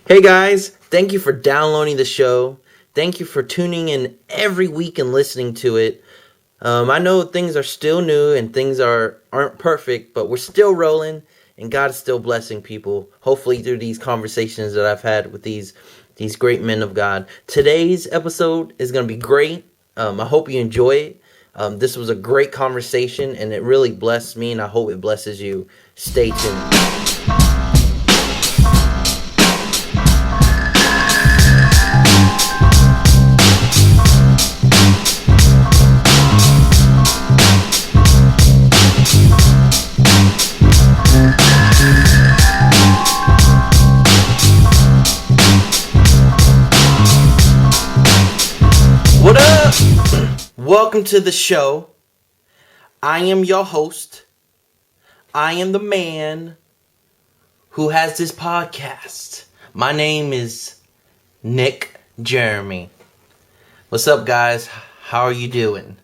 Hey guys, thank you for downloading the show. Thank you for tuning in every week and listening to it. I know things are still new and things aren't perfect, but we're still rolling and God is still blessing people. Hopefully through these conversations that I've had with these great men of God. Today's episode is going to be great. I hope you enjoy it. This was a great conversation and it really blessed me, and I hope it blesses you. Stay tuned. What up? Welcome to the show. I am your host. I am the man who has this podcast. My name is Nick Jeremy. What's up, guys? How are you doing?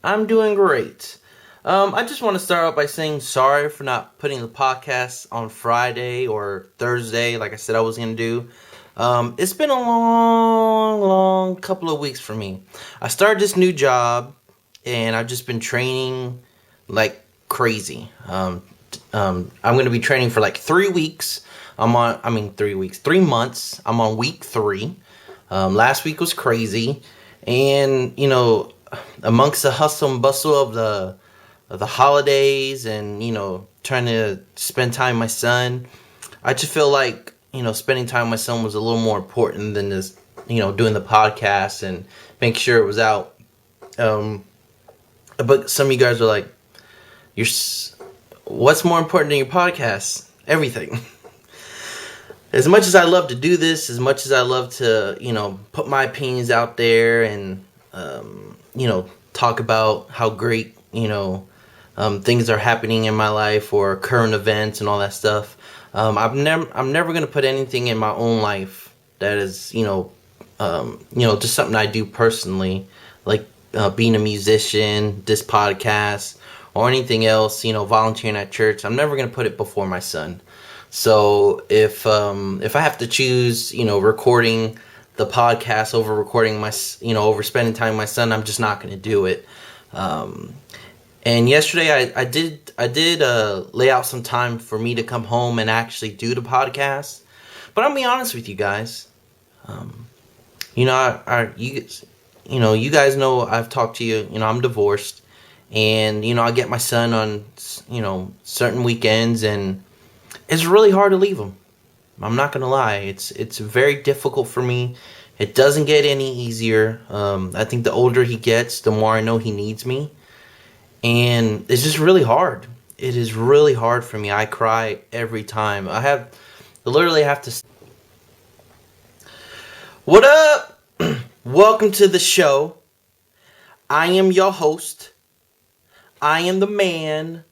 I'm doing great. I just want to start out by saying sorry for not putting the podcast on Friday or Thursday like I said I was going to do. It's been a long couple of weeks for me. I started this new job and I've just been training like crazy. I'm going to be training for like 3 weeks. 3 months. I'm on week 3. Last week was crazy. And, amongst the hustle and bustle of the holidays and, trying to spend time with my son, I just feel like, spending time with my son was a little more important than this, doing the podcast and making sure it was out. But some of you guys are like, what's more important than your podcast? Everything. As much as I love to do this, as much as I love to, put my opinions out there and, talk about how great, things are happening in my life or current events and all that stuff. I'm never going to put anything in my own life that is, just something I do personally, like being a musician, this podcast, or anything else, volunteering at church. I'm never going to put it before my son. So if I have to choose, recording the podcast over recording over spending time with my son, I'm just not going to do it. And yesterday I did lay out some time for me to come home and actually do the podcast. But I'll be honest with you guys. You guys know I've talked to you. I'm divorced, and I get my son on certain weekends, and it's really hard to leave him. I'm not gonna lie. It's very difficult for me. It doesn't get any easier. I think the older he gets, the more I know he needs me. And it's just really hard. It is really hard for me. I cry every time. I literally have to. What up? Welcome to the show. I am your host. I am the man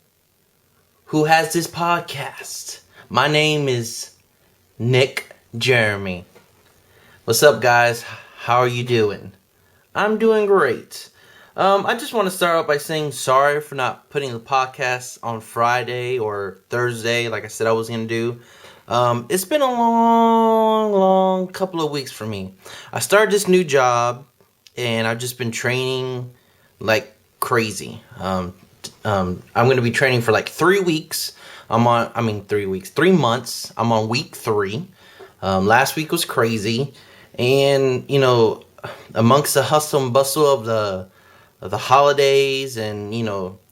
who has this podcast. My name is Nick Jeremy. What's up, guys? How are you doing? I'm doing great. I just want to start out by saying sorry for not putting the podcast on Friday or Thursday like I said I was going to do. It's been a long couple of weeks for me. I started this new job and I've just been training like crazy. I'm going to be training for like 3 weeks. 3 months. I'm on week 3. Last week was crazy. And, amongst the hustle and bustle of the holidays and,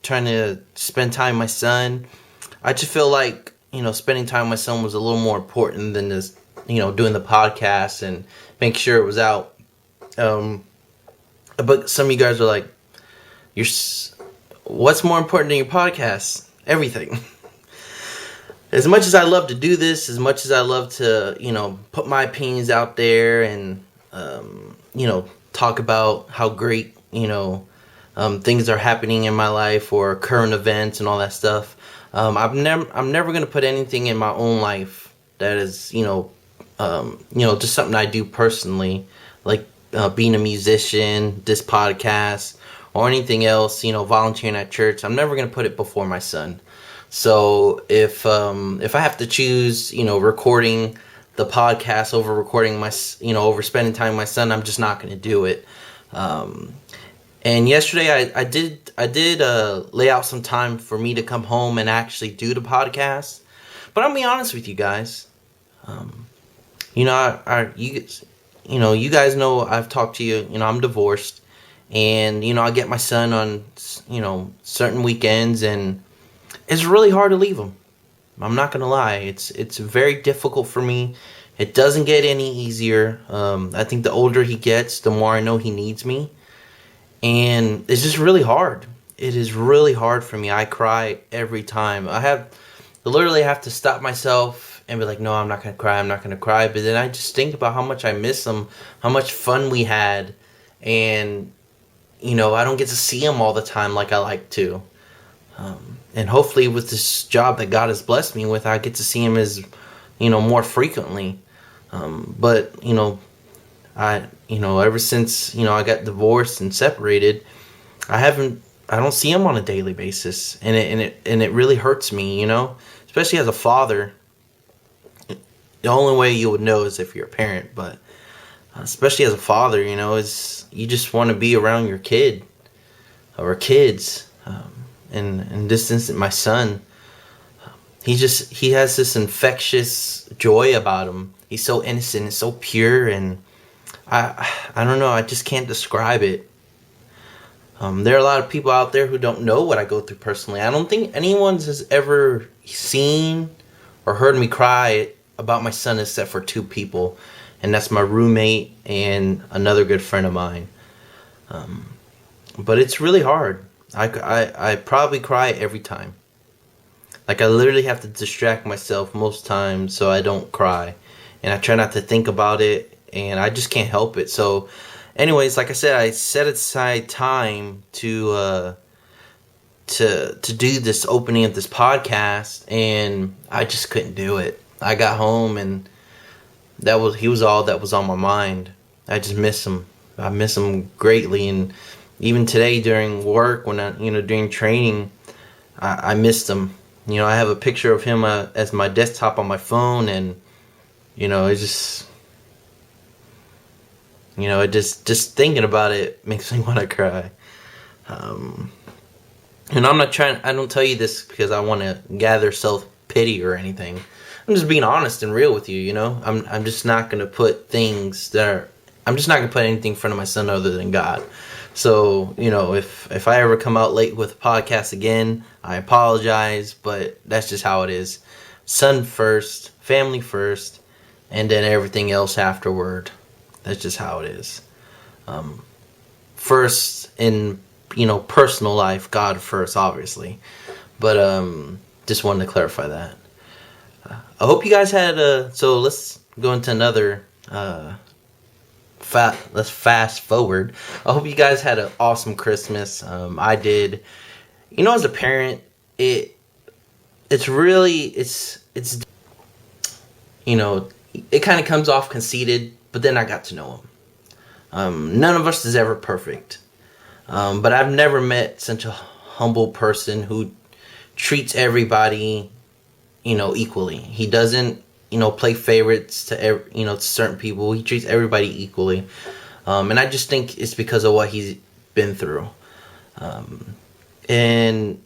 trying to spend time with my son, I just feel like, spending time with my son was a little more important than this, doing the podcast and making sure it was out. But some of you guys are like, what's more important than your podcast? Everything. As much as I love to do this, as much as I love to, put my opinions out there and, talk about how great, things are happening in my life or current events and all that stuff. I'm never going to put anything in my own life that is, just something I do personally, like being a musician, this podcast, or anything else, volunteering at church. I'm never going to put it before my son. So if I have to choose, recording the podcast over recording over spending time with my son. I'm just not going to do it. And yesterday I did lay out some time for me to come home and actually do the podcast. But I'll be honest with you guys. You guys know I've talked to you. I'm divorced, and I get my son on certain weekends, and it's really hard to leave him. I'm not gonna lie. It's very difficult for me. It doesn't get any easier. I think the older he gets, the more I know he needs me, and it's just really hard. It is really hard for me. I cry every time. I literally have to stop myself and be like, no, I'm not gonna cry. I'm not gonna cry. But then I just think about how much I miss him, how much fun we had, and I don't get to see him all the time like I like to. And hopefully with this job that God has blessed me with, I get to see him more frequently. But ever since, I got divorced and separated, I don't see him on a daily basis. And it really hurts me, especially as a father. The only way you would know is if you're a parent, but especially as a father, is you just want to be around your kid or kids. And this instance, my son, he has this infectious joy about him. He's so innocent and so pure, and I don't know, I just can't describe it. There are a lot of people out there who don't know what I go through personally. I don't think anyone has ever seen or heard me cry about my son except for two people, and that's my roommate and another good friend of mine. But it's really hard. I probably cry every time. Like, I literally have to distract myself most times so I don't cry. And I try not to think about it, and I just can't help it. So, anyways, like I said, I set aside time to do this opening of this podcast, and I just couldn't do it. I got home, and he was all that was on my mind. I just miss him. I miss him greatly, and even today during work, when during training, I missed him. I have a picture of him as my desktop on my phone, and it's just, just thinking about it makes me want to cry. And I don't tell you this because I want to gather self-pity or anything. I'm just being honest and real with you, I'm just not going to put I'm just not going to put anything in front of my son other than God. So, if I ever come out late with a podcast again, I apologize, but that's just how it is. Son first, family first, and then everything else afterward. That's just how it is. First in, personal life, God first, obviously. But just wanted to clarify that. I hope you guys had, so let's go into another, let's fast forward. I hope you guys had an awesome Christmas. I did. As a parent, it kind of comes off conceited, but then I got to know him. None of us is ever perfect. But I've never met such a humble person who treats everybody, equally. He doesn't play favorites to certain people. He treats everybody equally, and I just think it's because of what he's been through. And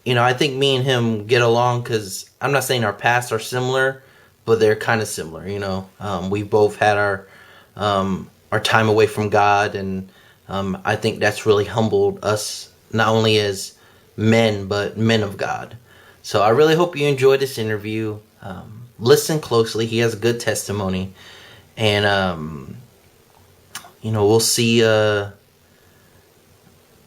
I think me and him get along because I'm not saying our paths are similar, but they're kind of similar. We both had our time away from God, and I think that's really humbled us, not only as men but men of God. So I really hope you enjoyed this interview. Listen closely. He has a good testimony, and we'll see.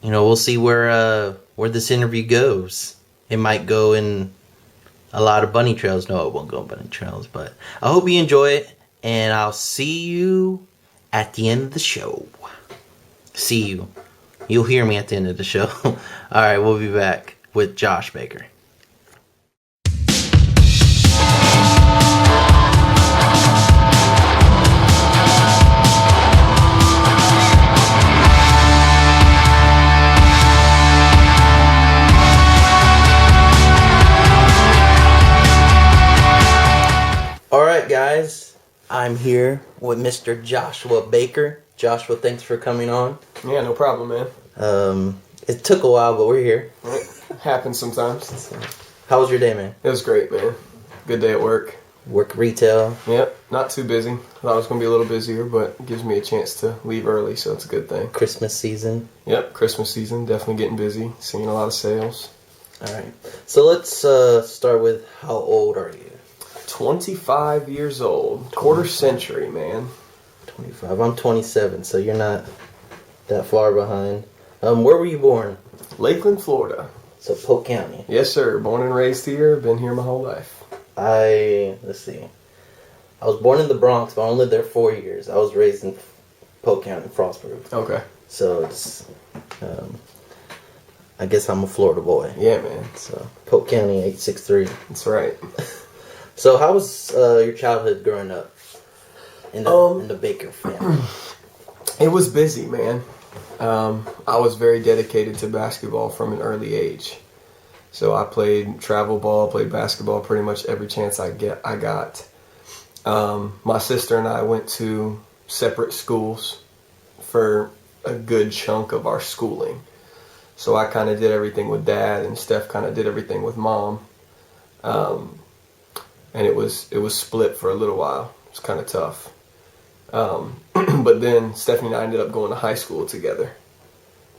We'll see where this interview goes. It might go in a lot of bunny trails. No, it won't go in bunny trails. But I hope you enjoy it, and I'll see you at the end of the show. See you. You'll hear me at the end of the show. All right, we'll be back with Josh Baker. right, guys. I'm here with Mr. Joshua Baker. Joshua, thanks for coming on. Yeah, no problem, man. It took a while, but we're here. It happens sometimes. So, how was your day, man? It was great, man. Good day at work. Work retail. Yep, not too busy. Thought it was going to be a little busier, but it gives me a chance to leave early, so it's a good thing. Christmas season. Yep, Christmas season, definitely getting busy, seeing a lot of sales. All right. So let's start with how old are you? 25 years old. Quarter century, man. 25. I'm 27, so you're not that far behind. Where were you born? Lakeland, Florida. So Polk County. Yes, sir. Born and raised here. Been here my whole life. Let's see. I was born in the Bronx, but I only lived there 4 years. I was raised in Polk County, Frostburg. Okay. So it's, I guess I'm a Florida boy. Yeah, man. So Polk County, 863. That's right. So how was your childhood growing up in the Baker family? It was busy, man. I was very dedicated to basketball from an early age. So I played travel ball, played basketball pretty much every chance I got. My sister and I went to separate schools for a good chunk of our schooling. So I kind of did everything with Dad, and Steph kind of did everything with Mom. And it was split for a little while. It was kind of tough. But then Stephanie and I ended up going to high school together.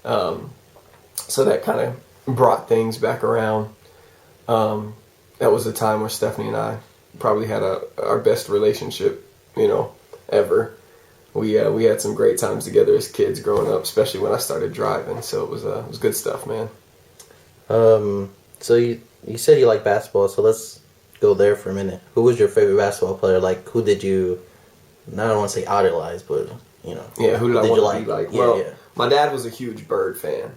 So that kind of brought things back around. That was a time where Stephanie and I probably had our best relationship, ever. We had some great times together as kids growing up, especially when I started driving. So it was good stuff, man. So you said you like basketball, so let's go there for a minute. Who was your favorite basketball player? Like, who did you, I don't want to say idolize, but, Yeah, who did I want to be like? Well, yeah. My dad was a huge Bird fan.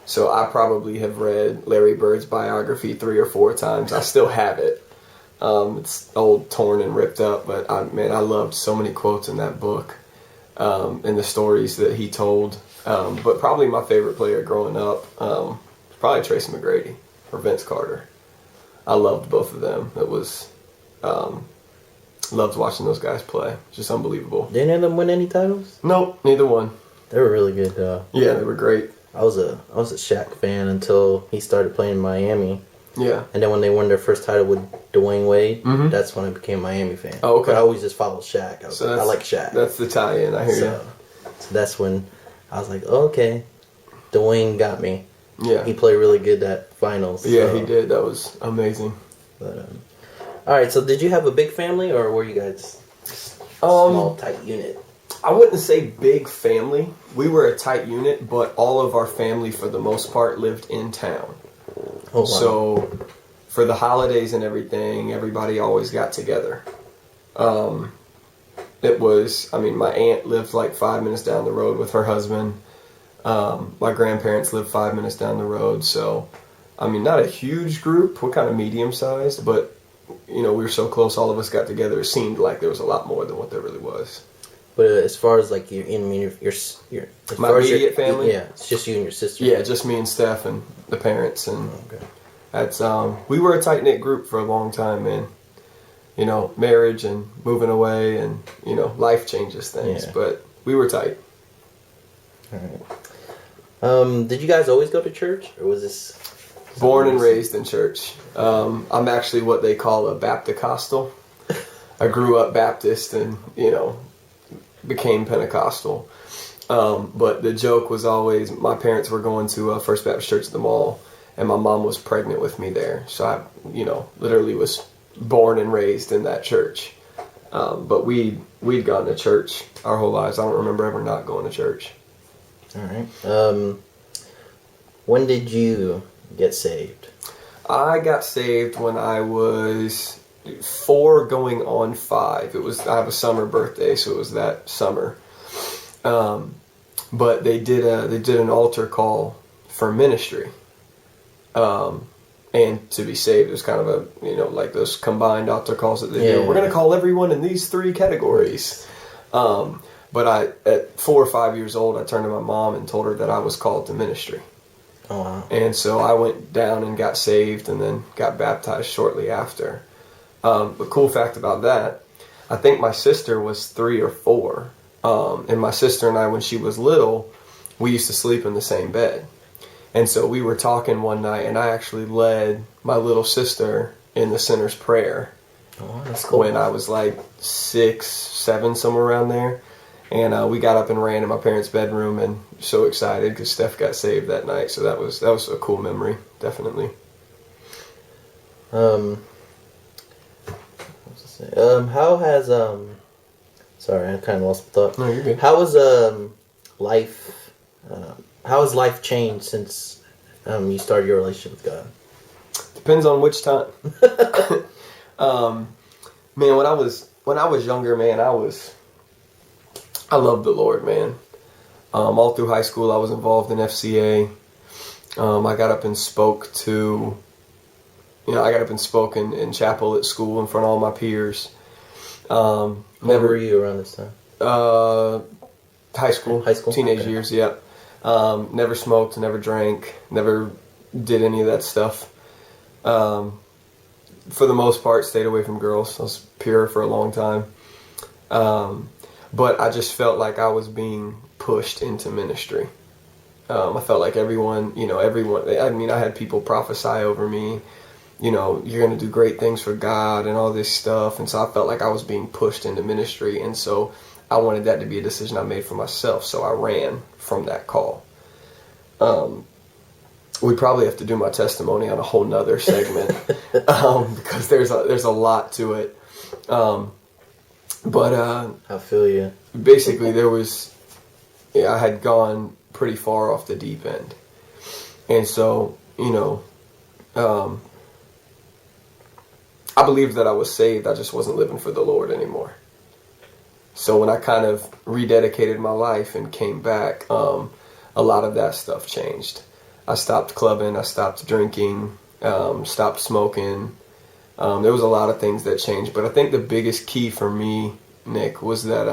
So I probably have read Larry Bird's biography 3 or 4 times. I still have it. It's old, torn, and ripped up, but I loved so many quotes in that book and the stories that he told. But probably my favorite player growing up was probably Tracy McGrady or Vince Carter. I loved both of them. It was loved watching those guys play. Just unbelievable. Did any of them win any titles? Nope, neither one. They were really good. Yeah, they were great. I was a Shaq fan until he started playing in Miami. Yeah. And then when they won their first title with Dwayne Wade, that's when I became a Miami fan. Oh, okay. But I always just followed Shaq. I like Shaq. That's the tie-in. I hear you. So that's when I was like, oh, okay, Dwayne got me. Yeah. He played really good at finals. Yeah, he did. That was amazing. But all right. So did you have a big family, or were you guys small, tight unit? I wouldn't say big family. We were a tight unit, but all of our family, for the most part, lived in town. Oh, wow. So for the holidays and everything, everybody always got together. It was, my aunt lived like 5 minutes down the road with her husband. My grandparents lived 5 minutes down the road. So, not a huge group. We're kind of medium-sized, but, we were so close, all of us got together. It seemed like there was a lot more than what there really was. But as far as like your my immediate family, yeah, it's just you and your sister. Yeah, just me and Steph and the parents, and okay. That's we were a tight knit group for a long time, man. Marriage and moving away, and life changes things, but we were tight. All right. Did you guys always go to church, or was this born and raised in church? I'm actually what they call a Baptist-costal. I grew up Baptist, and became Pentecostal. But the joke was always, my parents were going to First Baptist Church at the mall, and my mom was pregnant with me there. So I, literally was born and raised in that church. But we'd gone to church our whole lives. I don't remember ever not going to church. All right. When did you get saved? I got saved when I was 4 going on 5. I have a summer birthday, so it was that summer. But they did an altar call for ministry. And to be saved, it was kind of a, like those combined altar calls that they do. We're going to call everyone in these 3 categories. But at 4 or 5 years old, I turned to my mom and told her that I was called to ministry. Oh, wow. And so I went down and got saved, and then got baptized shortly after. The cool fact about that I think my sister was 3 or 4. And my sister and I, when she was little, we used to sleep in the same bed. And so we were talking one night, and I actually led my little sister in the sinner's prayer. Oh, that's cool. When I was like 6, 7, somewhere around there. And we got up and ran in my parents' bedroom, and so excited because Steph got saved that night. So that was a cool memory, definitely. How has sorry, I kind of lost my thought. No, you're good. How was life? How has life changed since you started your relationship with God? Depends on which time. Man, when I was younger, man, I loved the Lord, man. All through high school, I was involved in FCA. I got up and spoke in chapel at school in front of all my peers. How were you around this time? High school, teenage okay. years, yeah. Never smoked, never drank, never did any of that stuff. For the most part, stayed away from girls. I was pure for a long time. But I just felt like I was being pushed into ministry. I felt like everyone, I had people prophesy over me, you're going to do great things for God and all this stuff. And so I felt like I was being pushed into ministry. And so I wanted that to be a decision I made for myself. So I ran from that call. We probably have to do my testimony on a whole nother segment because there's a lot to it. But I feel you. Basically, I had gone pretty far off the deep end. And so, I believed that I was saved. I just wasn't living for the Lord anymore. So when I kind of rededicated my life and came back, a lot of that stuff changed. I stopped clubbing, I stopped drinking, stopped smoking. There was a lot of things that changed. But I think the biggest key for me, Nick, was that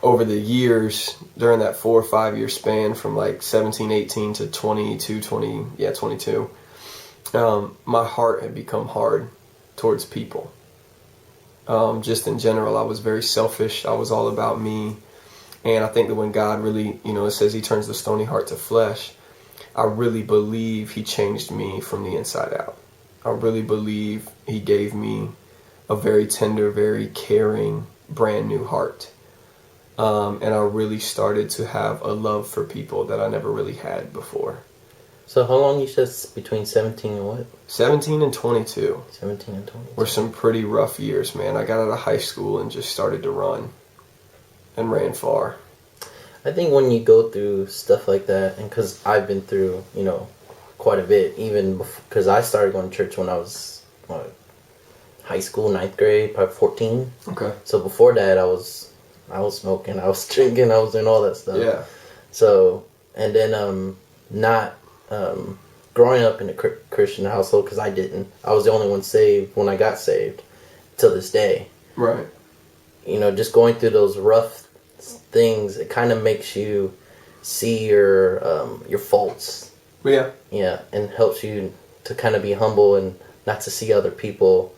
over the years, during that 4 or 5 year span from like 17, 18 to 22, my heart had become hard towards people. Just in general, I was very selfish. I was all about me. And I think that when God really, it says he turns the stony heart to flesh, I really believe he changed me from the inside out. I really believe he gave me a very tender, very caring, brand new heart. And I really started to have a love for people that I never really had before. So how long you said between 17 and what? 17 and 22. 17 and 22. Were some pretty rough years, man. I got out of high school and just started to run. And ran far. I think when you go through stuff like that, and because I've been through, quite a bit, even because I started going to church when I was high school, 9th grade, probably 14. Okay. So before that, I was smoking, I was drinking, I was doing all that stuff. Yeah. So, and then not growing up in a Christian household, because I didn't. I was the only one saved when I got saved, till this day. Right. Just going through those rough things, it kind of makes you see your faults. Yeah. Yeah, and helps you to kind of be humble and not to see other people,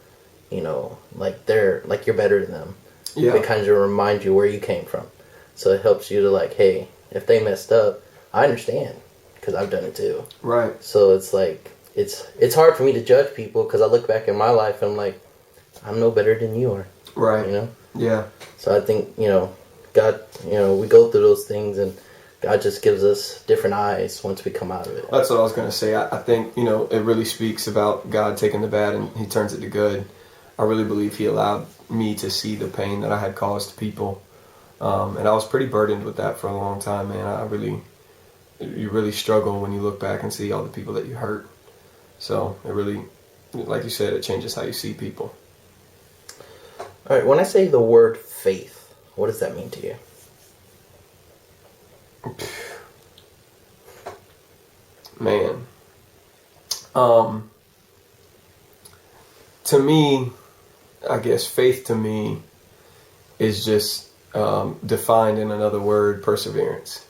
like you're better than them. Yeah. It kind of reminds you where you came from. So it helps you to hey, if they messed up, I understand because I've done it too. Right. So it's like it's hard for me to judge people because I look back in my life and I'm like, I'm no better than you are. Right. Yeah. So I think, God, we go through those things and God just gives us different eyes once we come out of it. That's what I was going to say. I think, it really speaks about God taking the bad and he turns it to good. I really believe he allowed me to see the pain that I had caused people. And I was pretty burdened with that for a long time, man. You really struggle when you look back and see all the people that you hurt. So it really, like you said, it changes how you see people. All right, when I say the word faith, what does that mean to you? Man. To me, I guess faith to me is just defined in another word, perseverance.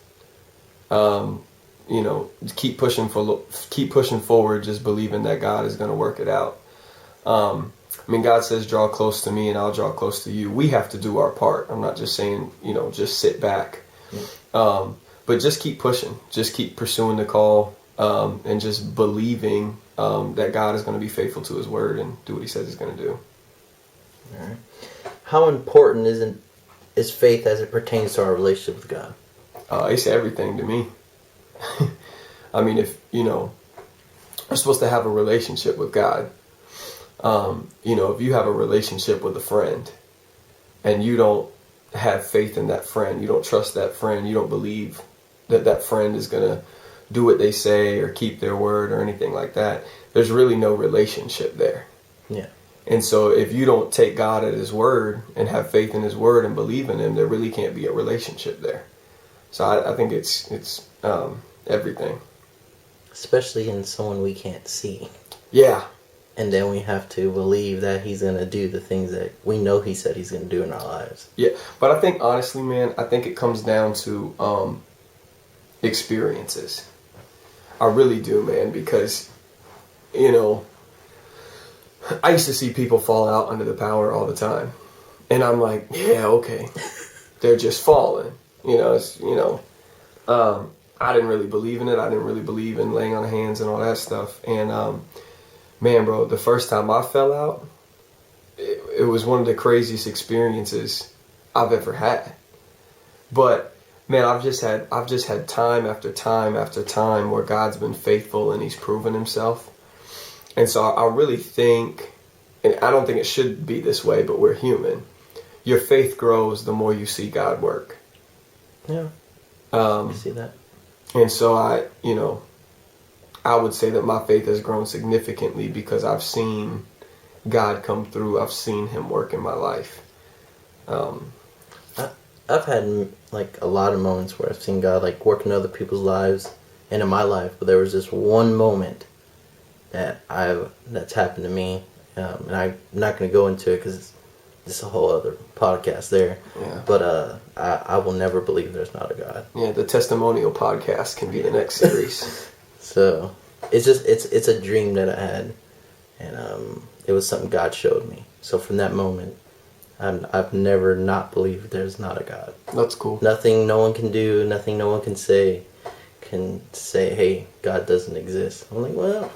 Keep pushing forward, just believing that God is going to work it out. I mean, God says, draw close to me and I'll draw close to you. We have to do our part. I'm not just saying, just sit back. But just keep pushing. Just keep pursuing the call, and just believing that God is going to be faithful to his word and do what he says he's going to do. All right. How important is faith as it pertains to our relationship with God? It's everything to me. I mean, if, we're supposed to have a relationship with God. If you have a relationship with a friend and you don't have faith in that friend, you don't trust that friend, you don't believe that that friend is going to do what they say or keep their word or anything like that, there's really no relationship there. Yeah. And so if you don't take God at his word and have faith in his word and believe in him, there really can't be a relationship there. So I think it's everything. Especially in someone we can't see. Yeah. And then we have to believe that he's going to do the things that we know he said he's going to do in our lives. Yeah. But I think, honestly, man, I think it comes down to experiences. I really do, man, because, I used to see people fall out under the power all the time. And I'm like, yeah, okay. They're just falling. I didn't really believe in it. I didn't really believe in laying on hands and all that stuff. And, man, bro, the first time I fell out, it was one of the craziest experiences I've ever had. But, man, I've just had time after time after time where God's been faithful and he's proven himself. And so I really think, and I don't think it should be this way, but we're human. Your faith grows the more you see God work. Yeah. You see that? And so I would say that my faith has grown significantly because I've seen God come through. I've seen him work in my life. I've had like a lot of moments where I've seen God like work in other people's lives and in my life, but there was this one moment that's happened to me, and I'm not going to go into it because it's a whole other podcast there. Yeah. But I will never believe there's not a God. Yeah, the testimonial podcast can be the next series. So it's a dream that I had, and it was something God showed me. So from that moment, I've never not believed there's not a God. That's cool. Nothing no one can do, nothing no one can say, hey, God doesn't exist. I'm like, well,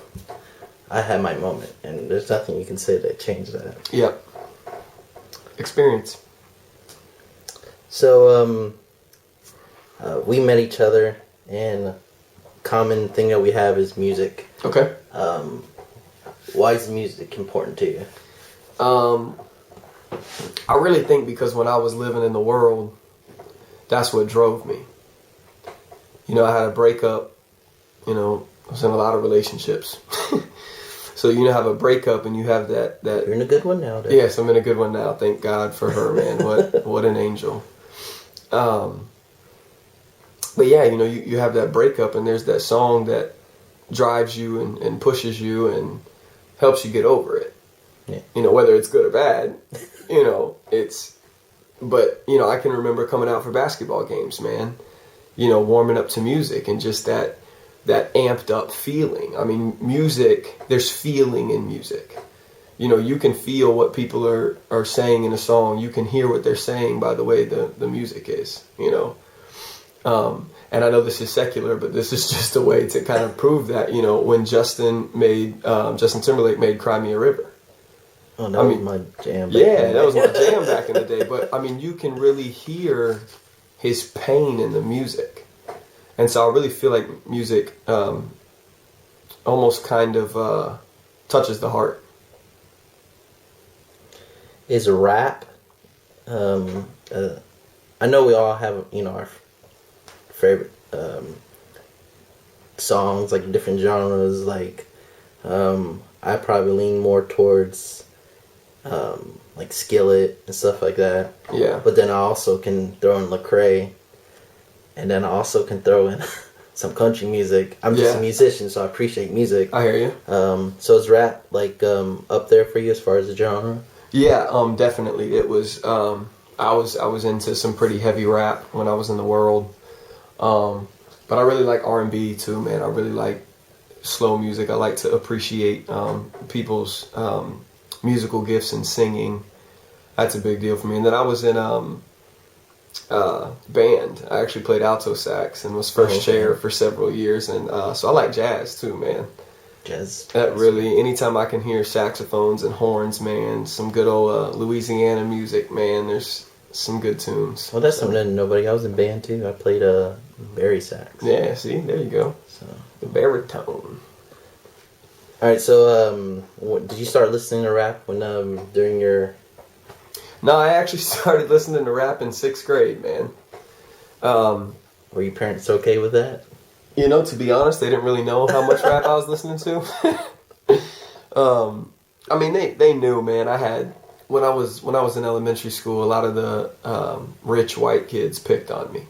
I had my moment, and there's nothing you can say that changed that. Yep. Experience. So, we met each other, and a common thing that we have is music. Okay. Why is music important to you? I really think because when I was living in the world, that's what drove me. I had a breakup. I was in a lot of relationships. So have a breakup and you have that. You're in a good one now, dude. Yes, I'm in a good one now. Thank God for her, man. What an angel. But yeah, you have that breakup and there's that song that drives you and pushes you and helps you get over it. Yeah. Whether it's good or bad, I can remember coming out for basketball games, man, warming up to music and just that amped up feeling. I mean, music, there's feeling in music. You can feel what people are saying in a song. You can hear what they're saying by the way the music is, and I know this is secular, but this is just a way to kind of prove that, when Justin Timberlake made Cry Me a River. Oh, that was my jam. That was my jam back in the day. But, I mean, you can really hear his pain in the music. And so I really feel like music almost kind of touches the heart. Is rap... I know we all have, our favorite songs, like different genres. Like, I probably lean more towards... like Skillet and stuff like that. Yeah. But then I also can throw in Lecrae, and then I also can throw in some country music. I'm just a musician, so I appreciate music. I hear you. So is rap up there for you as far as the genre? Yeah, definitely. It was. I was into some pretty heavy rap when I was in the world, but I really like R&B too, man. I really like slow music. I like to appreciate people's musical gifts and singing. That's a big deal for me. And then I was in band. I actually played alto sax and was first chair for several years. And so I like jazz too, man. Jazz. That really, anytime I can hear saxophones and horns, man, some good old Louisiana music, man, there's some good tunes. Well, that's something that nobody. I was in band too. I played bari sax. Yeah, see, there you go. So the baritone. All right, so did you start listening to rap when during your? No, I actually started listening to rap in 6th grade, man. Were your parents okay with that? You know, to be honest, they didn't really know how much rap I was listening to. I mean, they knew, man. I had when I was in elementary school, a lot of the rich white kids picked on me.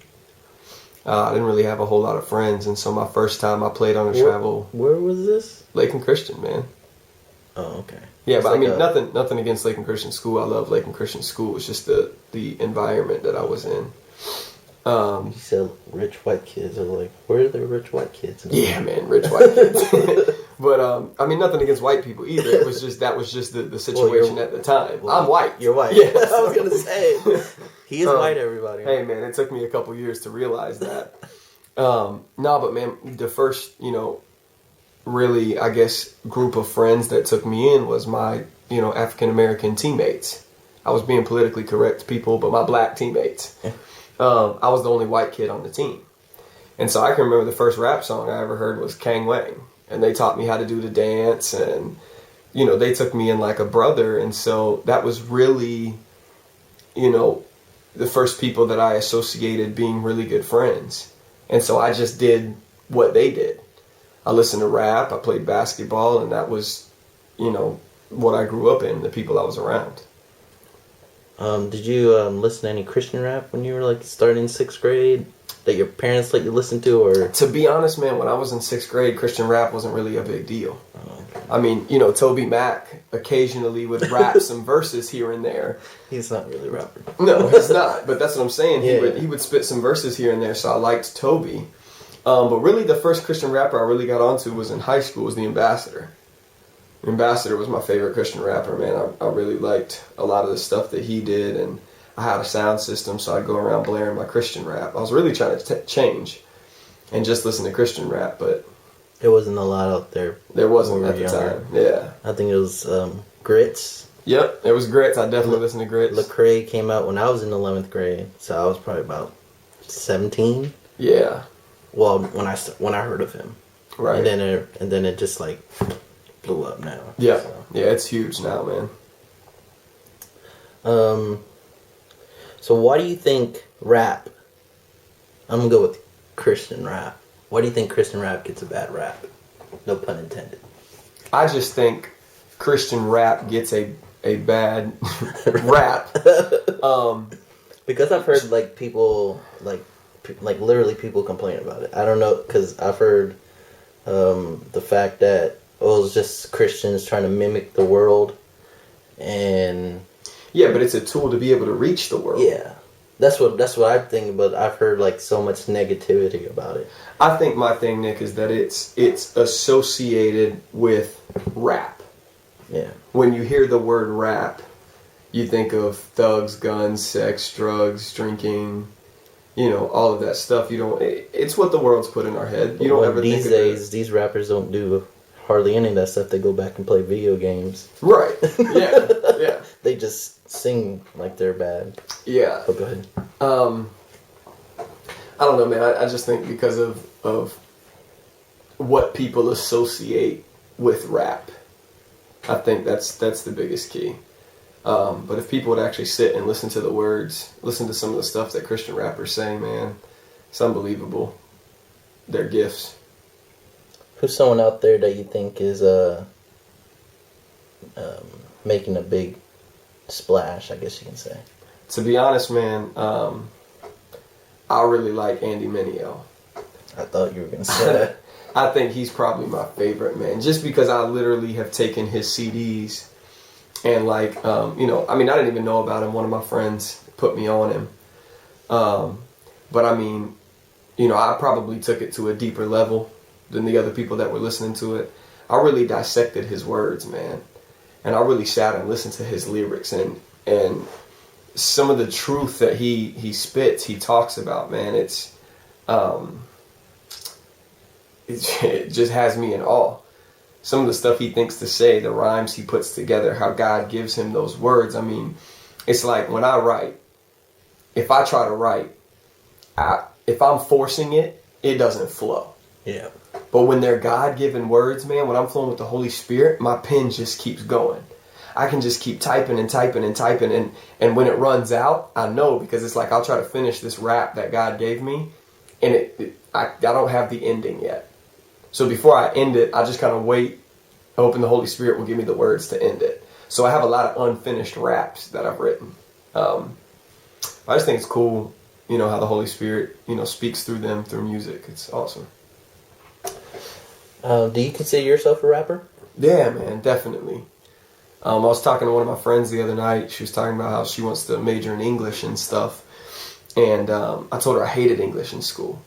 I didn't really have a whole lot of friends, and so my first time I played on a travel. Where was this? Lakin Christian, man. Oh, okay. Yeah, it's but like I mean, nothing against Lakin Christian School. I love Lakin Christian School. It's just the environment that I was in. You said rich white kids. Are like, where are the rich white kids? Yeah, man, rich white kids. But I mean, nothing against white people either. It was just that was just the situation at the time. Well, I'm white. You're white. Yes. I was gonna say he is white. Everybody. Hey, man, it took me a couple years to realize that. No, but man, the first really, I guess, group of friends that took me in was my African American teammates. I was being politically correct, people, but my black teammates. I was the only white kid on the team. And so I can remember the first rap song I ever heard was Kang Wang. And they taught me how to do the dance. And, they took me in like a brother. And so that was really, the first people that I associated being really good friends. And so I just did what they did. I listened to rap, I played basketball, and that was, what I grew up in, the people I was around. Did you listen to any Christian rap when you were like starting 6th grade that your parents let you listen to, or? To be honest, man, when I was in 6th grade, Christian rap wasn't really a big deal. Oh, okay. I mean, Toby Mac occasionally would rap some verses here and there. He's not really a rapper. No, he's not. But that's what I'm saying. Yeah. He would spit some verses here and there, so I liked Toby. But really, the first Christian rapper I really got onto was in high school, was the Ambassador. The Ambassador was my favorite Christian rapper, man. I really liked a lot of the stuff that he did, and I had a sound system, so I'd go around blaring my Christian rap. I was really trying to change and just listen to Christian rap, but there wasn't a lot out there. There wasn't at the time. Yeah, I think it was Grits. Yep, it was Grits. I definitely listened to Grits. Lecrae came out when I was in 11th grade, so I was probably about 17. Yeah. Well, when I heard of him, right, and then it just like blew up now. Yeah, yeah, it's huge now, man. So why do you think rap? I'm gonna go with Christian rap. Why do you think Christian rap gets a bad rap? No pun intended. I just think Christian rap gets a bad rap. Because I've heard like people like literally people complain about it. I don't know, because I've heard the fact that it was just Christians trying to mimic the world, and yeah, but it's a tool to be able to reach the world. Yeah, that's what I'm thinking. But I've heard like so much negativity about it. I think my thing, Nick, is that it's associated with rap. Yeah. When you hear the word rap, you think of thugs, guns, sex, drugs, drinking. All of that stuff. It's what the world's put in our head. You don't ever think these days, these rappers don't do hardly any of that stuff. They go back and play video games. Right. Yeah. Yeah. They just sing like they're bad. Yeah. Oh, go ahead. I don't know, man. I just think because of what people associate with rap, I think that's the biggest key. But if people would actually sit and listen to the words, listen to some of the stuff that Christian rappers say, man, it's unbelievable. They're gifts. Who's someone out there that you think is making a big splash, I guess you can say? To be honest, man, I really like Andy Mineo. I thought you were going to say that. I think he's probably my favorite, man, just because I literally have taken his CDs and I didn't even know about him. One of my friends put me on him. But I mean, I probably took it to a deeper level than the other people that were listening to it. I really dissected his words, man. and I really sat and listened to his lyrics, and some of the truth that he spits, he talks about, man, it just has me in awe. Some of the stuff he thinks to say, the rhymes he puts together, how God gives him those words. I mean, it's like when I write, if I try to write, if I'm forcing it, it doesn't flow. Yeah. But when they're God-given words, man, when I'm flowing with the Holy Spirit, my pen just keeps going. I can just keep typing and typing and typing, and when it runs out, I know, because it's like I'll try to finish this rap that God gave me, and I don't have the ending yet. So before I end it, I just kind of wait, hoping the Holy Spirit will give me the words to end it. So I have a lot of unfinished raps that I've written. I just think it's cool, how the Holy Spirit, speaks through them, through music. It's awesome. Do you consider yourself a rapper? Yeah, man, definitely. I was talking to one of my friends the other night. She was talking about how she wants to major in English and stuff. And I told her I hated English in school.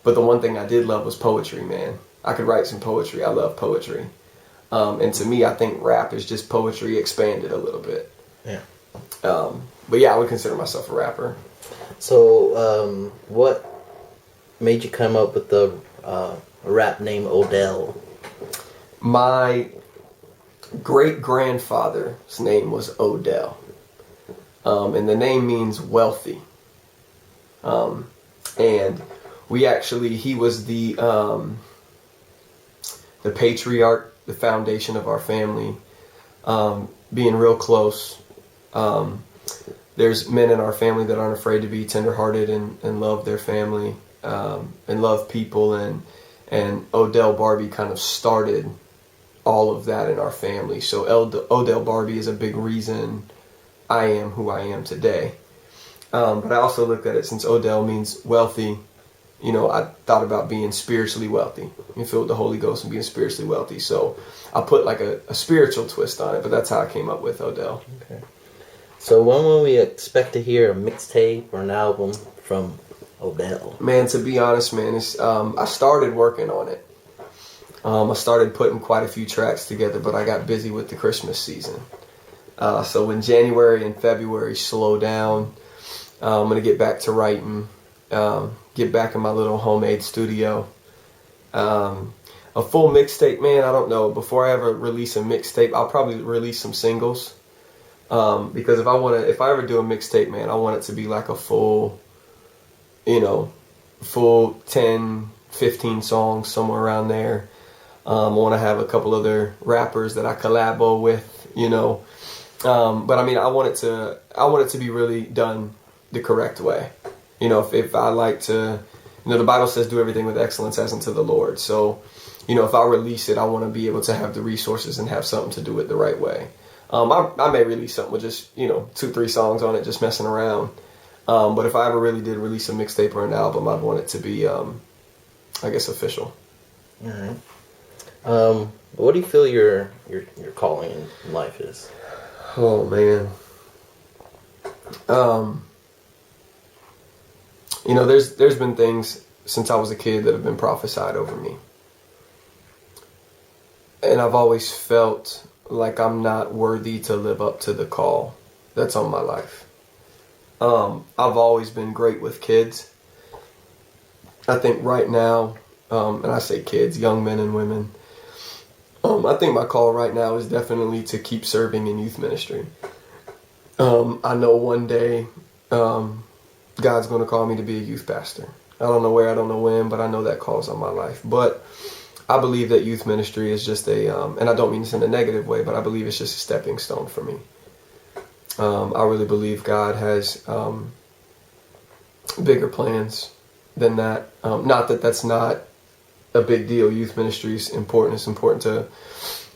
But the one thing I did love was poetry, man. I could write some poetry. I love poetry. And to me, I think rap is just poetry expanded a little bit. Yeah. But yeah, I would consider myself a rapper. So, what made you come up with the rap name Odell? My great-grandfather's name was Odell. And the name means wealthy. And he was the patriarch, the foundation of our family, being real close. There's men in our family that aren't afraid to be tenderhearted and love their family, and love people, and Odell Barbie kind of started all of that in our family. So Odell Barbie is a big reason I am who I am today. But I also looked at it, since Odell means wealthy, I thought about being spiritually wealthy. You filled with the Holy Ghost and being spiritually wealthy. So I put like a spiritual twist on it, but that's how I came up with Odell. Okay. So when will we expect to hear a mixtape or an album from Odell? Man, to be honest, man, I started working on it. I started putting quite a few tracks together, but I got busy with the Christmas season. So when January and February slow down, I'm going to get back to writing, get back in my little homemade studio. A full mixtape, man, I don't know. Before I ever release a mixtape, I'll probably release some singles. Because if I ever do a mixtape, man, I want it to be like a full 10, 15 songs, somewhere around there. I want to have a couple other rappers that I collabo with, But I mean, I want it to be really done the correct way. If I like to, the Bible says do everything with excellence as unto the Lord. So, if I release it, I want to be able to have the resources and have something to do it the right way. I may release something with just, 2-3 songs on it, just messing around. But if I ever really did release a mixtape or an album, I'd want it to be, official. All right. What do you feel your calling in life is? Oh, man. There's been things since I was a kid that have been prophesied over me. And I've always felt like I'm not worthy to live up to the call that's on my life. I've always been great with kids. I think right now, and I say kids, young men and women, I think my call right now is definitely to keep serving in youth ministry. I know one day God's going to call me to be a youth pastor. I don't know where, I don't know when, but I know that call's on my life. But I believe that youth ministry is just and I don't mean this in a negative way, but I believe it's just a stepping stone for me. I really believe God has bigger plans than that. Not that that's not a big deal. Youth ministry is important. It's important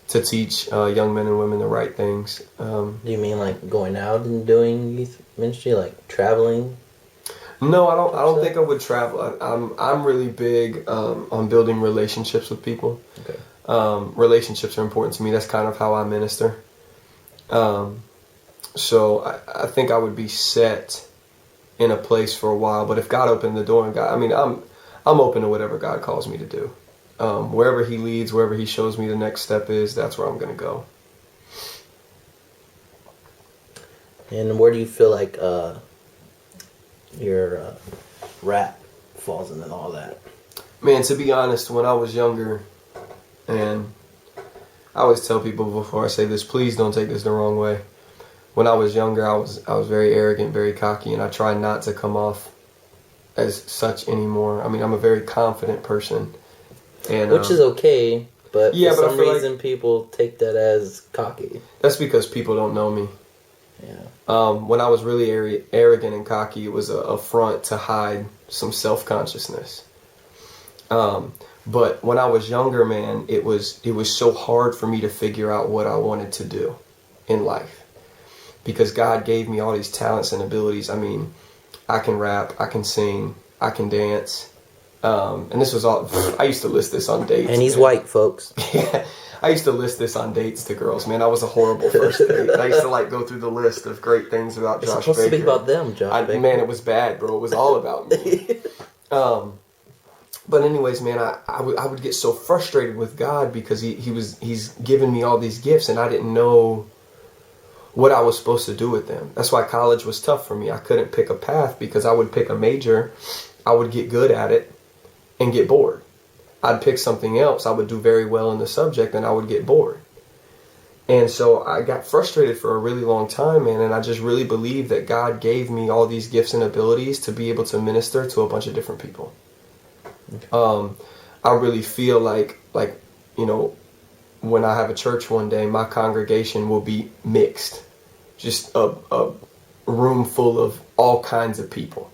to teach young men and women the right things. Do you mean like going out and doing youth ministry, like traveling? No, I don't think I would travel. I'm really big on building relationships with people. Okay. Relationships are important to me. That's kind of how I minister. So I think I would be set in a place for a while. But if God opened the door, I'm open to whatever God calls me to do. Wherever He leads, wherever He shows me the next step is, that's where I'm going to go. And where do you feel like your rap falls in and all that? Man, to be honest, when I was younger, and I always tell people before I say this, please don't take this the wrong way. When I was younger, I was very arrogant, very cocky, and I try not to come off as such anymore. I mean, I'm a very confident person, and which is okay, but yeah, for but some reason people take that as cocky. That's because people don't know me. Yeah. When I was really arrogant and cocky, it was a front to hide some self-consciousness. But when I was younger, man, it was so hard for me to figure out what I wanted to do in life. Because God gave me all these talents and abilities. I mean, I can rap, I can sing, I can dance. And this was all, I used to list this on dates. And he's white, folks. Yeah. I used to list this on dates to girls, man. I was a horrible first date. I used to go through the list of great things about Josh Baker. It's supposed to be about them, Josh Baker. Man, it was bad, bro. It was all about me. But anyways, man, I would get so frustrated with God because he's given me all these gifts and I didn't know what I was supposed to do with them. That's why college was tough for me. I couldn't pick a path because I would pick a major, I would get good at it and get bored. I'd pick something else, I would do very well in the subject and I would get bored. And so I got frustrated for a really long time, man, and I just really believed that God gave me all these gifts and abilities to be able to minister to a bunch of different people. Okay. I really feel like, you know, when I have a church one day, my congregation will be mixed. Just a room full of all kinds of people.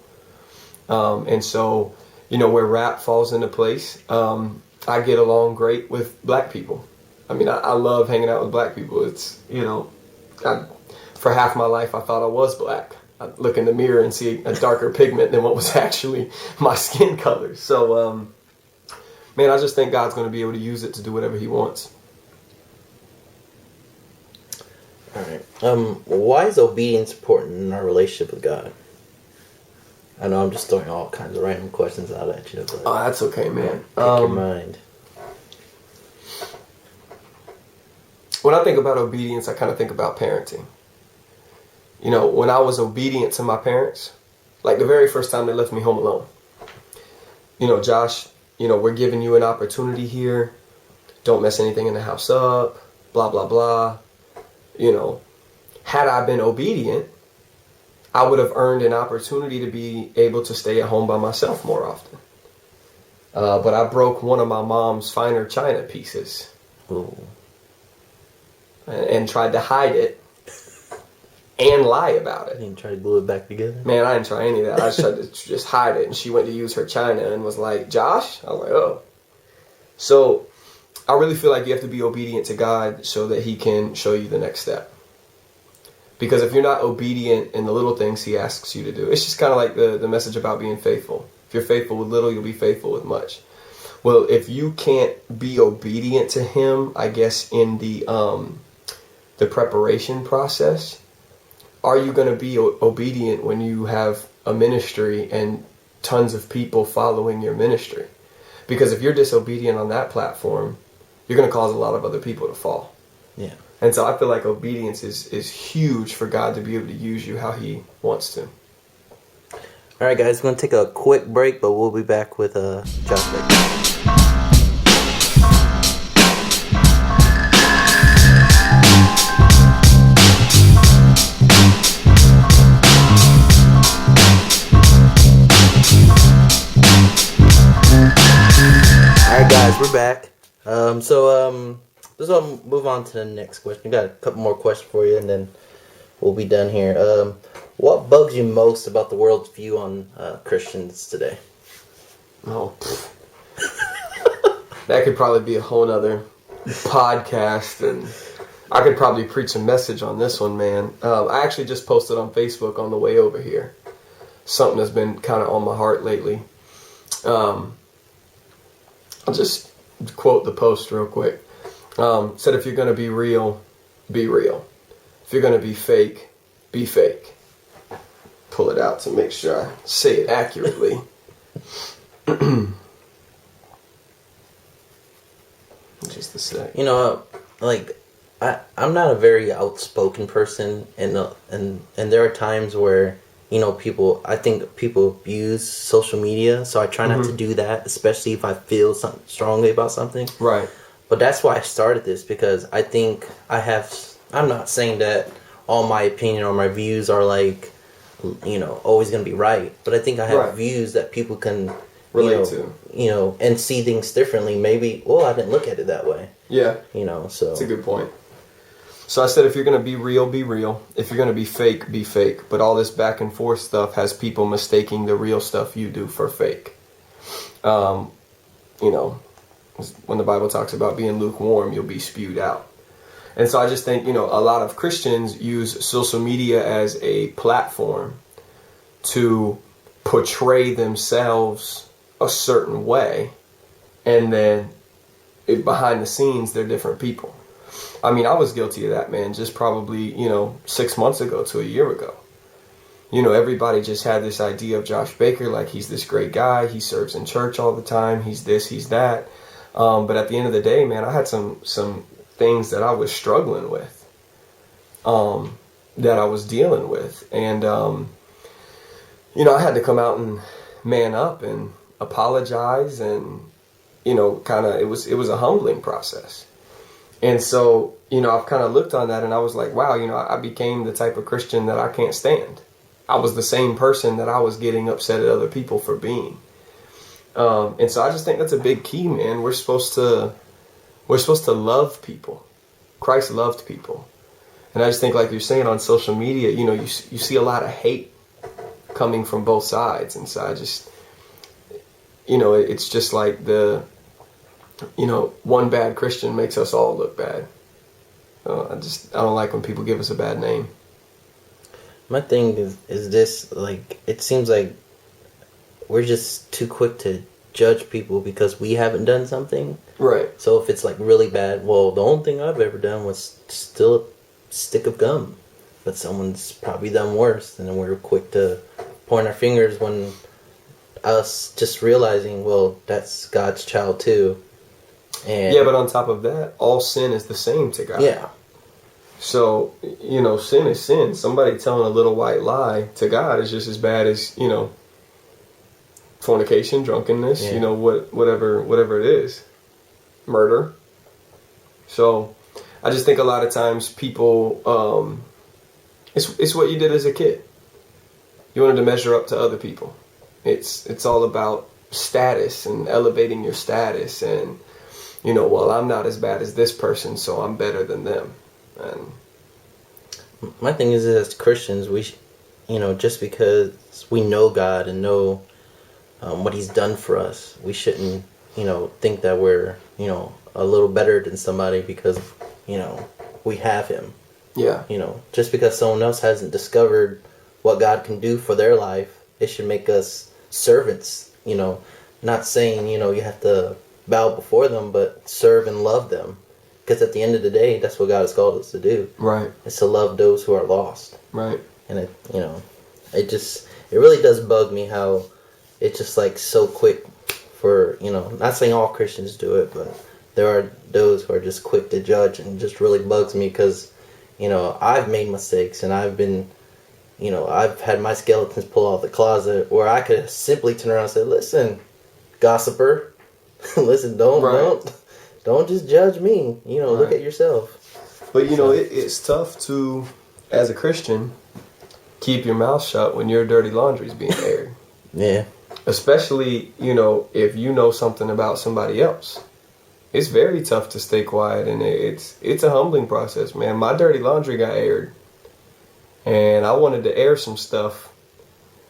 And so, you know, where rap falls into place, I get along great with black people. I mean, I love hanging out with black people. It's, you know, for half my life I thought I was black. I look in the mirror and see a darker pigment than what was actually my skin color. So, man, I just think God's going to be able to use it to do whatever he wants. All right. Why is obedience important in our relationship with God? I know I'm just throwing all kinds of random questions out at you. But oh, that's okay, man. Pick your mind. When I think about obedience, I kind of think about parenting. You know, when I was obedient to my parents, like the very first time they left me home alone. You know, Josh, you know, we're giving you an opportunity here. Don't mess anything in the house up. Blah, blah, blah. You know, had I been obedient, I would have earned an opportunity to be able to stay at home by myself more often. But I broke one of my mom's finer china pieces. Ooh. And tried to hide it and lie about it. You didn't try to glue it back together? Man, I didn't try any of that. I just tried to just hide it. And she went to use her china and was like, Josh? I was like, oh. So I really feel like you have to be obedient to God so that he can show you the next step. Because if you're not obedient in the little things he asks you to do, it's just kind of like the message about being faithful. If you're faithful with little, you'll be faithful with much. Well, if you can't be obedient to him, I guess in the preparation process, are you going to be obedient when you have a ministry and tons of people following your ministry? Because if you're disobedient on that platform, you're going to cause a lot of other people to fall. Yeah. And so I feel like obedience is huge for God to be able to use you how he wants to. All right, guys, we're going to take a quick break, but we'll be back with Josh Baker. Alright guys, we're back. Let's move on to the next question. We got a couple more questions for you and then we'll be done here. What bugs you most about the world's view on Christians today? Oh, that could probably be a whole nother podcast, and I could probably preach a message on this one, man. I actually just posted on Facebook on the way over here something that's been kind of on my heart lately. I'll just quote the post real quick. Said, if you're going to be real, be real. If you're going to be fake, be fake. Pull it out to make sure I say it accurately. Just a sec. You know, like, I'm not a very outspoken person, and there are times where I think people abuse social media, so I try not to do that, especially if I feel something strongly about something. Right. But that's why I started this, because I think I'm not saying that all my opinion or my views are like, always going to be right, but I think I have views that people can relate to, and see things differently. Maybe, I didn't look at it that way. Yeah. So. That's a good point. So I said, if you're going to be real, be real. If you're going to be fake, be fake. But all this back and forth stuff has people mistaking the real stuff you do for fake. When the Bible talks about being lukewarm, you'll be spewed out. And so I just think, a lot of Christians use social media as a platform to portray themselves a certain way. And then behind the scenes, they're different people. I mean, I was guilty of that, man, just probably, 6 months ago to a year ago. Everybody just had this idea of Josh Baker, like he's this great guy. He serves in church all the time. He's this, he's that. But at the end of the day, man, I had some things that I was struggling with, that I was dealing with. And, I had to come out and man up and apologize, and, it was a humbling process. And so, I've kind of looked on that and I was like, wow, I became the type of Christian that I can't stand. I was the same person that I was getting upset at other people for being. And so I just think that's a big key, man. We're supposed to love people. Christ loved people. And I just think, like you're saying, on social media, you see a lot of hate coming from both sides. And so I just, it's just like one bad Christian makes us all look bad. I don't like when people give us a bad name. My thing is this, like, it seems like we're just too quick to judge people because we haven't done something. Right. So if it's like really bad, well, the only thing I've ever done was still a stick of gum. But someone's probably done worse, and then we're quick to point our fingers when us just realizing, well, that's God's child too. And yeah, but on top of that, all sin is the same to God. Yeah. So, sin is sin. Somebody telling a little white lie to God is just as bad as, fornication, drunkenness, whatever it is. Murder. So, I just think a lot of times people, it's what you did as a kid. You wanted to measure up to other people. It's all about status and elevating your status, and well, I'm not as bad as this person, so I'm better than them. And my thing is, as Christians, we just because we know God and know what He's done for us, we shouldn't think that we're a little better than somebody because we have Him. Yeah. Just because someone else hasn't discovered what God can do for their life, it should make us servants. Not saying you have to bow before them, but serve and love them. Because at the end of the day, that's what God has called us to do. Right. It's to love those who are lost. Right. And it really does bug me how it's just like so quick for, not saying all Christians do it, but there are those who are just quick to judge, and it just really bugs me because, I've made mistakes, and I've been, I've had my skeletons pull out of the closet where I could simply turn around and say, listen, gossiper, listen, don't just judge me. Look at yourself. But it's tough to, as a Christian, keep your mouth shut when your dirty laundry is being aired. Yeah. Especially, if you know something about somebody else. It's very tough to stay quiet, and it's a humbling process, man. My dirty laundry got aired, and I wanted to air some stuff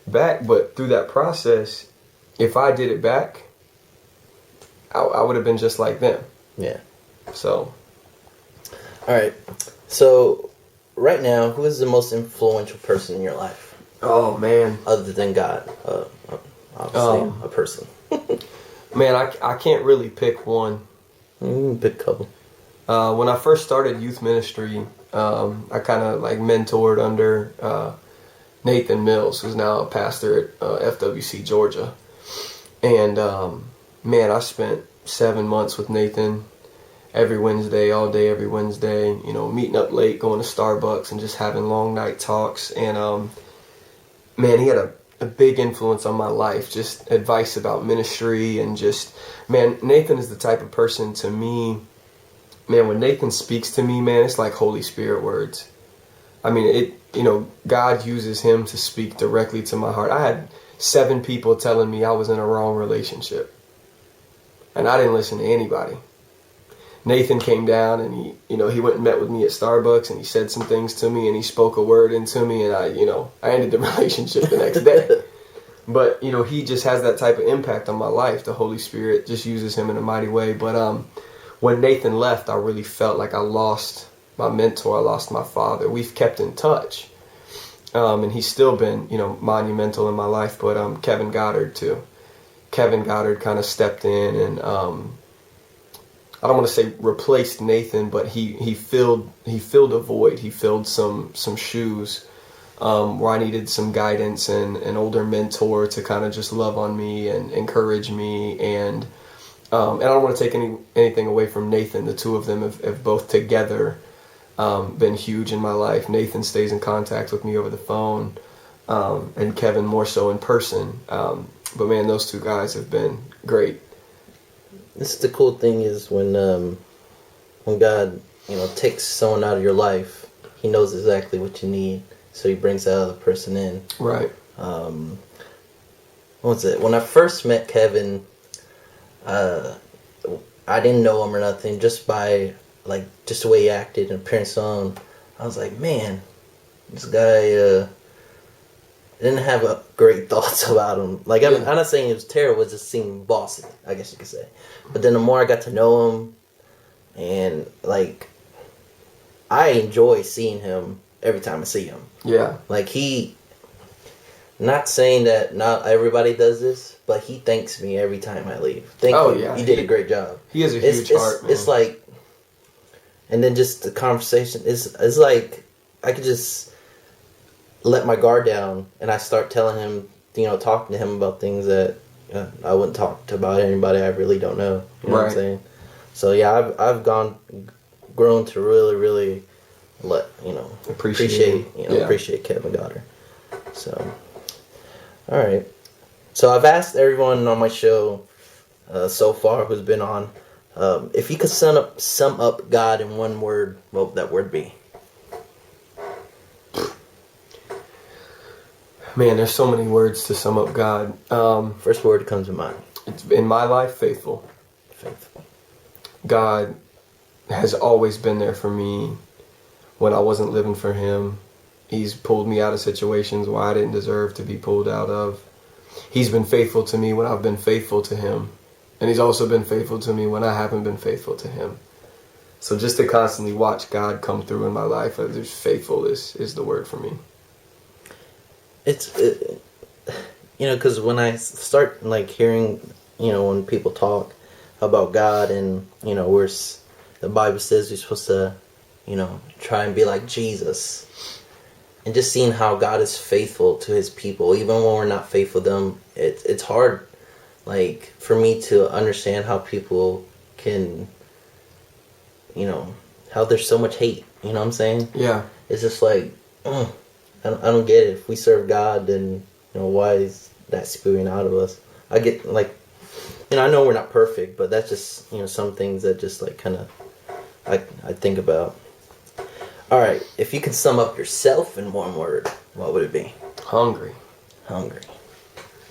back, but through that process, if I did it back, I would have been just like them. Yeah. So. All right. So, right now, who is the most influential person in your life? Oh, man. Other than God. Obviously, a person. Man, I can't really pick one. Pick a couple. When I first started youth ministry, I kind of mentored under Nathan Mills, who's now a pastor at FWC Georgia. And, man, I spent 7 months with Nathan. every Wednesday, all day, every Wednesday, you know, meeting up late, going to Starbucks and just having long night talks. And, man, he had a big influence on my life, just advice about ministry and just, man, Nathan is the type of person to me, man, when Nathan speaks to me, man, it's like Holy Spirit words. I mean, God uses him to speak directly to my heart. I had 7 people telling me I was in a wrong relationship, and I didn't listen to anybody. Nathan came down and he went and met with me at Starbucks and he said some things to me and he spoke a word into me and I ended the relationship the next day. But, he just has that type of impact on my life. The Holy Spirit just uses him in a mighty way. But when Nathan left, I really felt like I lost my mentor. I lost my father. We've kept in touch. And he's still been, monumental in my life. But Kevin Goddard, too. Kevin Goddard kind of stepped in and I don't want to say replaced Nathan, but he filled a void. He filled some shoes where I needed some guidance and an older mentor to kind of just love on me and encourage me. And I don't want to take anything away from Nathan. The two of them have both together been huge in my life. Nathan stays in contact with me over the phone, and Kevin more so in person. But man, those two guys have been great. This is the cool thing is when God, takes someone out of your life, he knows exactly what you need, so he brings that other person in. Right. What's it? When I first met Kevin, I didn't know him or nothing, just by just the way he acted and appearance alone. I was like, man, this guy didn't have great thoughts about him. I'm not saying it was terrible, it just seemed bossy, I guess you could say. But then the more I got to know him, and I enjoy seeing him every time I see him. Yeah. Not saying that not everybody does this, but he thanks me every time I leave. Thank you. Yeah. You did a great job. He has a huge heart, man. It's and then just the conversation, it's like I could just let my guard down and I start telling him, talking to him about things that I wouldn't talk to about anybody I really don't know. You know what I'm saying? So yeah, I've grown to really, really appreciate Kevin Goddard. So, all right. So I've asked everyone on my show so far who's been on, if you could sum up God in one word, what would that word be? Man, there's so many words to sum up God. First word that comes to mind. It's in my life, faithful. Faithful. God has always been there for me when I wasn't living for him. He's pulled me out of situations where I didn't deserve to be pulled out of. He's been faithful to me when I've been faithful to him. And he's also been faithful to me when I haven't been faithful to him. So just to constantly watch God come through in my life, just faithful is the word for me. Because when I start hearing, when people talk about God and, where the Bible says you're supposed to, try and be like Jesus. And just seeing how God is faithful to his people, even when we're not faithful to them, it's hard, for me to understand how people can, how there's so much hate, you know what I'm saying? Yeah. It's just I don't get it. If we serve God, then, why is that spewing out of us? I get, I know we're not perfect, but that's just, some things that just, I think about. All right, if you could sum up yourself in one word, what would it be? Hungry. Hungry.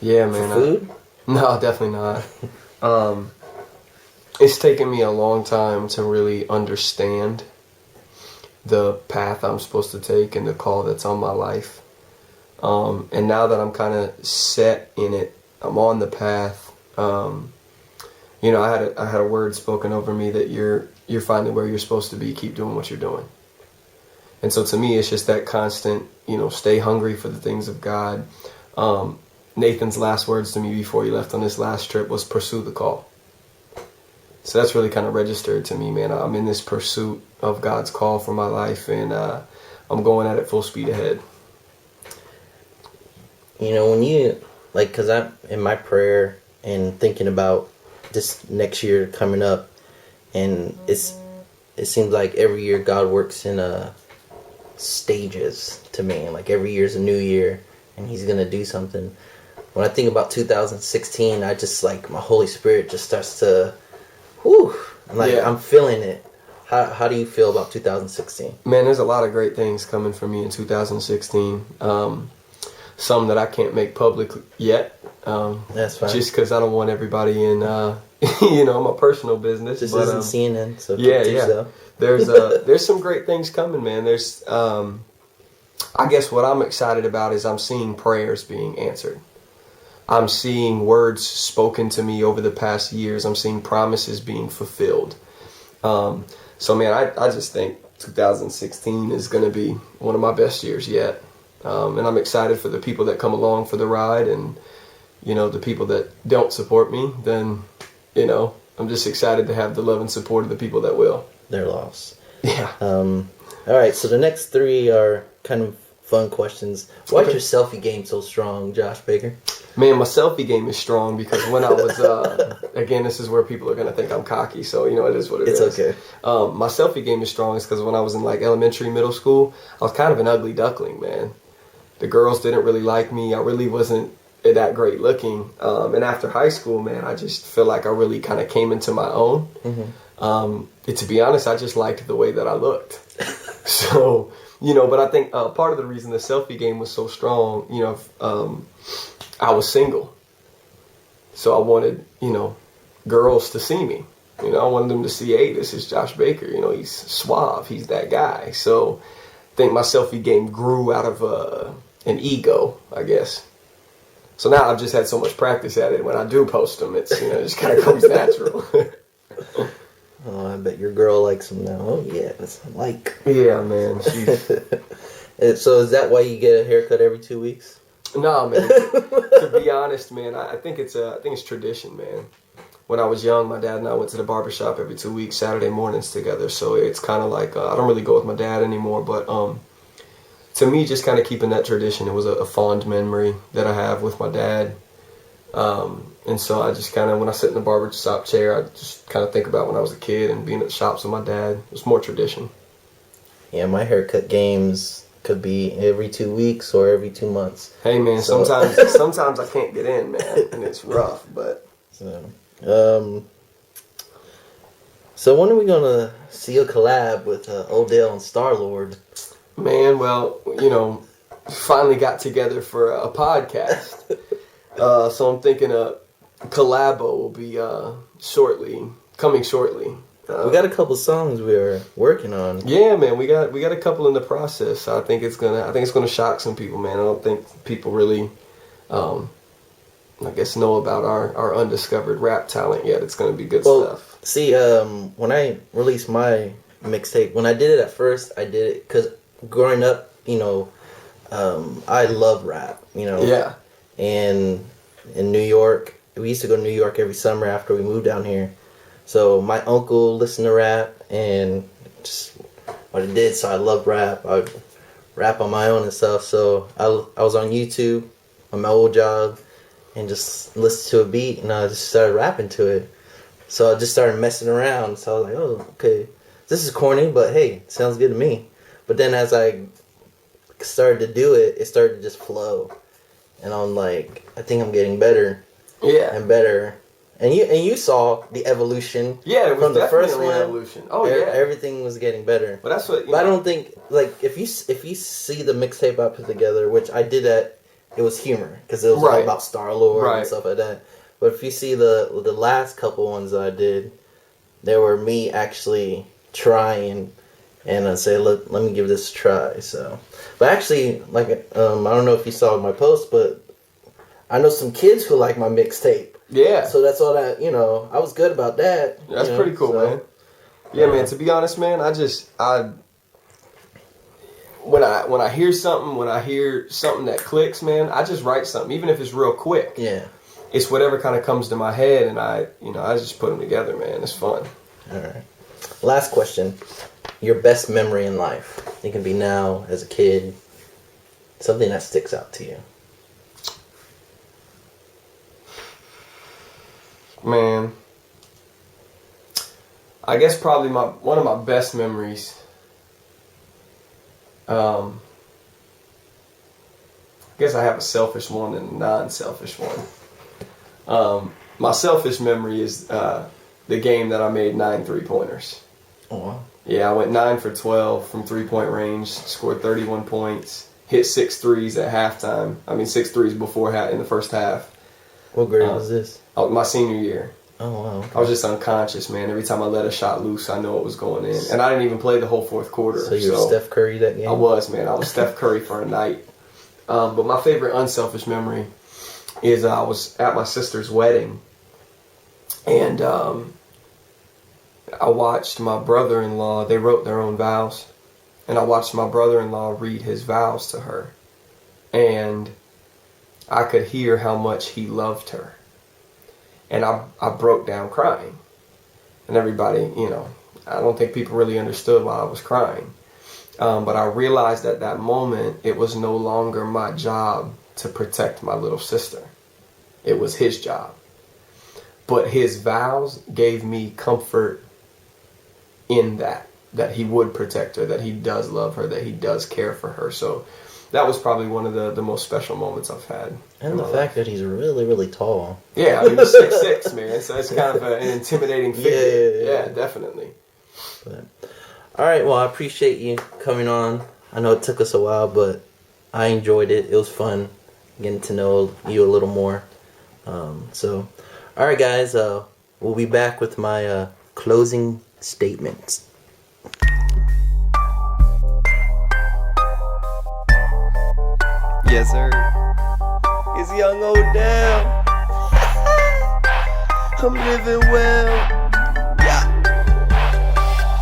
Yeah, man. For food? No, definitely not. It's taken me a long time to really understand the path I'm supposed to take and the call that's on my life. And now that I'm kind of set in it, I'm on the path. I had a word spoken over me that you're finally where you're supposed to be. Keep doing what you're doing. And so to me, it's just that constant, stay hungry for the things of God. Nathan's last words to me before he left on this last trip was pursue the call. So that's really kind of registered to me, man. I'm in this pursuit of God's call for my life, and I'm going at it full speed ahead. When you, because I'm in my prayer and thinking about this next year coming up, and it seems like every year God works in stages to me. Like every year's a new year, and He's gonna do something. When I think about 2016, I just like my Holy Spirit just starts to, whew, I'm feeling it. How do you feel about 2016? Man, there's a lot of great things coming for me in 2016. Some that I can't make public yet. That's fine. Just because I don't want everybody in, my personal business. This isn't CNN, so keep yeah. yourself. There's some great things coming, man. There's, I guess what I'm excited about is I'm seeing prayers being answered. I'm seeing words spoken to me over the past years. I'm seeing promises being fulfilled. So, man, I just think 2016 is going to be one of my best years yet. And I'm excited for the people that come along for the ride, and, the people that don't support me, then, I'm just excited to have the love and support of the people that will. They're lost. Yeah. All right, so the next three are kind of fun questions. Why is your selfie game so strong, Josh Baker? Man, my selfie game is strong because when I was, again, this is where people are going to think I'm cocky, so, it is what it is. It's okay. My selfie game is strong is because when I was in, elementary, middle school, I was kind of an ugly duckling, man. The girls didn't really like me. I really wasn't that great looking. And after high school, man, I just feel like I really kind of came into my own. Mm-hmm. To be honest, I just liked the way that I looked. So, but I think part of the reason the selfie game was so strong, I was single. So I wanted, girls to see me. I wanted them to see, hey, this is Josh Baker. He's suave. He's that guy. So I think my selfie game grew out of an ego, I guess. So now I've just had so much practice at it. When I do post them, it's, it just kind of comes natural. Oh, I bet your girl likes them now. Oh, yeah, that's like. Yeah, man. So is that why you get a haircut every 2 weeks? No, man. To be honest, man, I think it's tradition, man. When I was young, my dad and I went to the barbershop every 2 weeks, Saturday mornings together. So it's kind of like, I don't really go with my dad anymore, but to me, just kind of keeping that tradition, it was a fond memory that I have with my dad. And so I just kind of, when I sit in the barbershop chair, I just kind of think about when I was a kid and being at the shops with my dad. It was more tradition. Yeah, my haircut games could be every 2 weeks or every 2 months. Hey, man, sometimes I can't get in, man, and it's rough, but... So when are we going to see a collab with Odell and Star-Lord? Man, well, finally got together for a podcast. So I'm thinking a collabo will be coming shortly. We got a couple songs we're working on. Yeah, man, we got a couple in the process. I think it's gonna shock some people, man. I don't think people really, know about our undiscovered rap talent yet. It's gonna be good stuff. See, when I released my mixtape, when I did it at first, I did it because growing up, I love rap, Yeah. And in New York, we used to go to New York every summer after we moved down here. So my uncle listened to rap and just what it did. So I loved rap. I would rap on my own and stuff. So I was on YouTube on my old job and just listened to a beat and I just started rapping to it. So I just started messing around. So I was like, oh, okay, this is corny, but hey, it sounds good to me. But then as I started to do it, it started to just flow. And I'm like, I think I'm getting better. Yeah. And better. And you saw the evolution. Yeah, it was from the first definitely one. an evolution. Oh, yeah. Everything was getting better. But that's what. But I don't think, if you see the mixtape I put together, which I did it was humor. Because it was all about Star-Lord and stuff like that. But if you see the last couple ones that I did, they were me actually trying and I say, let me give this a try. So, but actually, I don't know if you saw my post, but I know some kids who like my mixtape. Yeah. So that's all I was good about that. That's pretty cool, man. Yeah, man. To be honest, man, when I hear something that clicks, man, I just write something, even if it's real quick. Yeah. It's whatever kind of comes to my head, and I just put them together, man. It's fun. All right. Last question. Your best memory in life. It can be now, as a kid. Something that sticks out to you. Man. I guess probably one of my best memories. I guess I have a selfish one and a non-selfish one. My selfish memory is the game that I made 9 3-pointers. Oh, wow. Yeah, I went 9 for 12 from 3-point range, scored 31 points, hit 6 threes at halftime. 6 threes before in the first half. What grade was this? My senior year. Oh, wow. Okay. I was just unconscious, man. Every time I let a shot loose, I know it was going in. And I didn't even play the whole fourth quarter. So you were Steph Curry that game? I was, man. I was Steph Curry for a night. But my favorite unselfish memory is I was at my sister's wedding. And I watched my brother-in-law, they wrote their own vows. And I watched my brother-in-law read his vows to her. And I could hear how much he loved her. And I broke down crying. And everybody, I don't think people really understood why I was crying. But I realized at that moment, it was no longer my job to protect my little sister. It was his job. But his vows gave me comfort in that he would protect her, that he does love her, that he does care for her. So that was probably one of the most special moments I've had. And the fact that he's really, really tall. Yeah, he's 6'6", man. So it's kind of an intimidating figure. Yeah, definitely. But, all right, well, I appreciate you coming on. I know it took us a while, but I enjoyed it. It was fun getting to know you a little more. So, all right, guys, we'll be back with my closing statements. Yes, sir. It's young Odell. I'm living well. Yeah.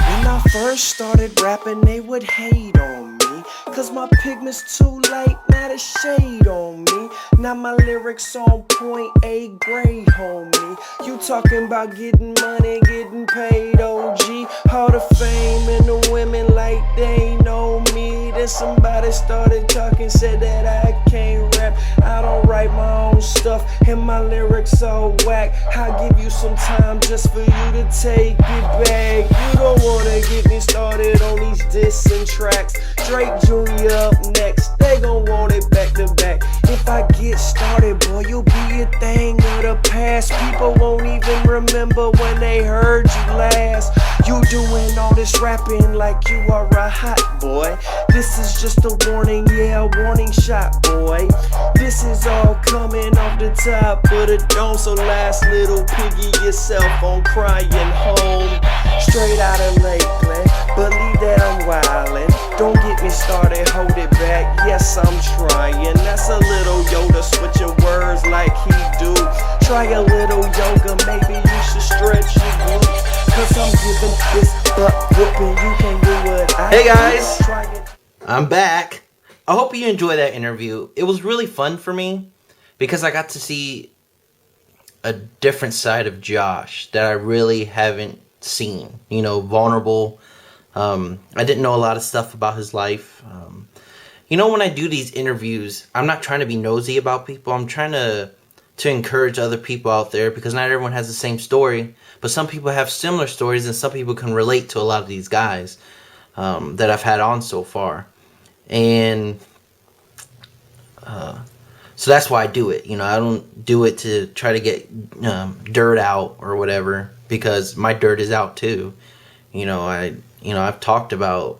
When I first started rapping, they would hate on me. Cause my pigment's too light, not a shade on me. Now my lyrics on point, A grade, homie. You talking about getting money, getting paid, OG. All the fame and the women like they know me. Then somebody started talking, said that I can't rap. I don't write my own stuff, and my lyrics all whack. I'll give you some time just for you to take it back. You don't wanna get me started on these dissing tracks. Drake Jr. up next, they gon' want it back to back. If I get started, boy, you'll be a thing of the past. People won't even remember when they heard you last. You doing all this rapping like you are a hot boy. This is just a warning, yeah, a warning shot, boy. This is all coming off the top of the dome. So last little piggy yourself on crying home. Straight out of Lakeland, believe that I'm wildin'. Don't get me started, hold it back, yes I'm trying. That's a little Yoda switching words like he do. Try a little yoga, maybe you should stretch your glutes. Cause I'm giving this butt whooping, you can do what I Hey guys, I'm back. I hope you enjoyed that interview. It was really fun for me because I got to see a different side of Josh that I really haven't seen. Vulnerable. I didn't know a lot of stuff about his life. When I do these interviews, I'm not trying to be nosy about people. I'm trying to encourage other people out there because not everyone has the same story. But some people have similar stories and some people can relate to a lot of these guys that I've had on so far. And so that's why I do it. I don't do it to try to get dirt out or whatever, because my dirt is out too. I've talked about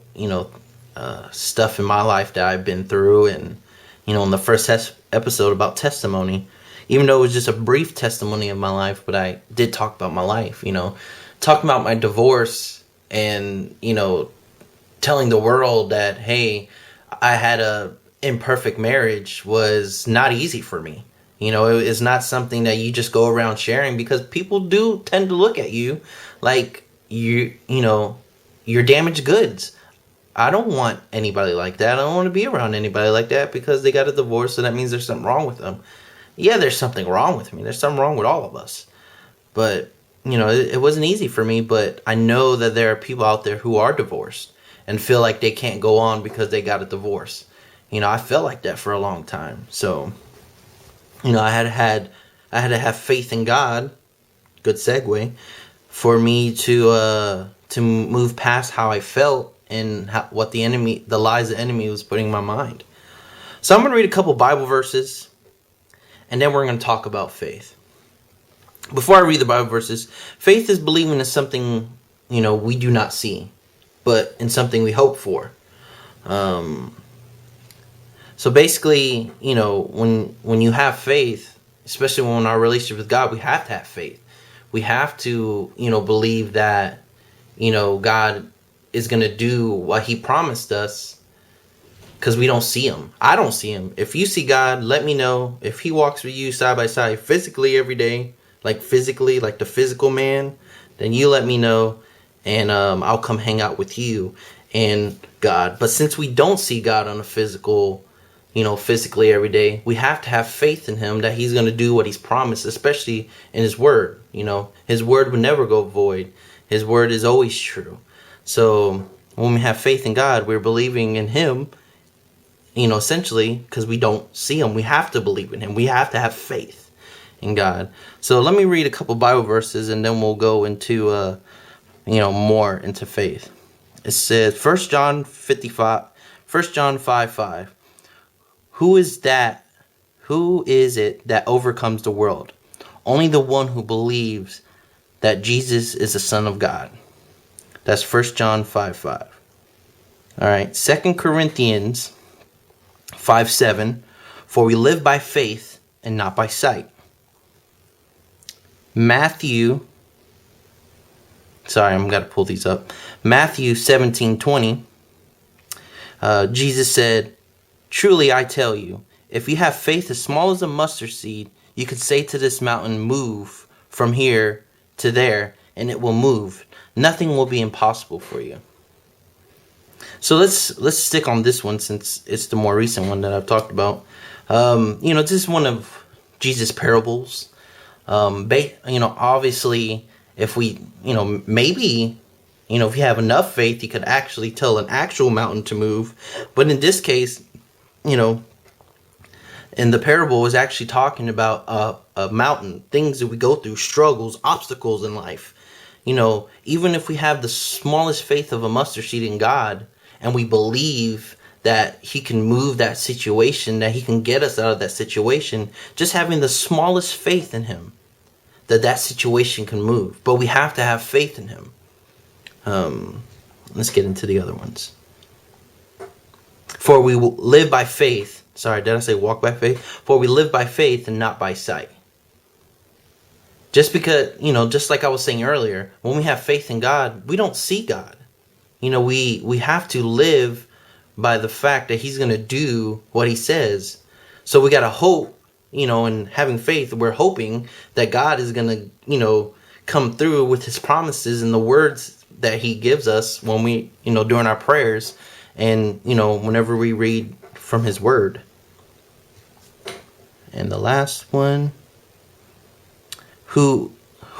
stuff in my life that I've been through, and in the first episode about testimony, even though it was just a brief testimony of my life, but I did talk about my life. Talking about my divorce, and telling the world that, hey, I had a imperfect marriage was not easy for me. It is not something that you just go around sharing, because people do tend to look at you like you're damaged goods. I don't want anybody like that. I don't want to be around anybody like that because they got a divorce, so that means there's something wrong with them. Yeah, there's something wrong with me. There's something wrong with all of us. But, it wasn't easy for me, but I know that there are people out there who are divorced and feel like they can't go on because they got a divorce. I felt like that for a long time. So, I had to have faith in God. Good segue. for me to move past how I felt and what the lies the enemy was putting in my mind. So I'm going to read a couple Bible verses, and then we're going to talk about faith. Before I read the Bible verses, faith is believing in something, we do not see, but in something we hope for. So basically, when you have faith, especially when our relationship with God, we have to have faith. We have to, believe that, God is going to do what he promised us, because we don't see him. I don't see him. If you see God, let me know. If he walks with you side by side physically every day, like the physical man, then you let me know, and I'll come hang out with you and God. But since we don't see God on a physical, physically every day, we have to have faith in him that he's going to do what he's promised, especially in his word. His word would never go void. His word is always true. So when we have faith in God, we're believing in him, essentially, because we don't see him. We have to believe in him. We have to have faith in God. So let me read a couple Bible verses, and then we'll go into, more into faith. It says, 1 John 5:5. Who is it that overcomes the world? Only the one who believes that Jesus is the Son of God. That's 1 John 5:5. All right, 2 Corinthians 5:7. For we live by faith and not by sight. Matthew 17:20. Jesus said, truly I tell you, if you have faith as small as a mustard seed, you could say to this mountain, move from here to there, and it will move. Nothing will be impossible for you. So let's stick on this one, since it's the more recent one that I've talked about. This is one of Jesus' parables. Obviously, if we, maybe, if you have enough faith, you could actually tell an actual mountain to move. But in this case, in the parable, is actually talking about a mountain, things that we go through, struggles, obstacles in life. Even if we have the smallest faith of a mustard seed in God, and we believe that he can move that situation, that he can get us out of that situation, just having the smallest faith in him, that situation can move. But we have to have faith in him. Let's get into the other ones. For we live by faith. Sorry, did I say walk by faith? For we live by faith and not by sight. Just because, just like I was saying earlier, when we have faith in God, we don't see God. We have to live by the fact that he's going to do what he says. So we got to hope, and having faith, we're hoping that God is going to, come through with his promises and the words that he gives us when we, during our prayers, and, whenever we read from his word. And the last one, who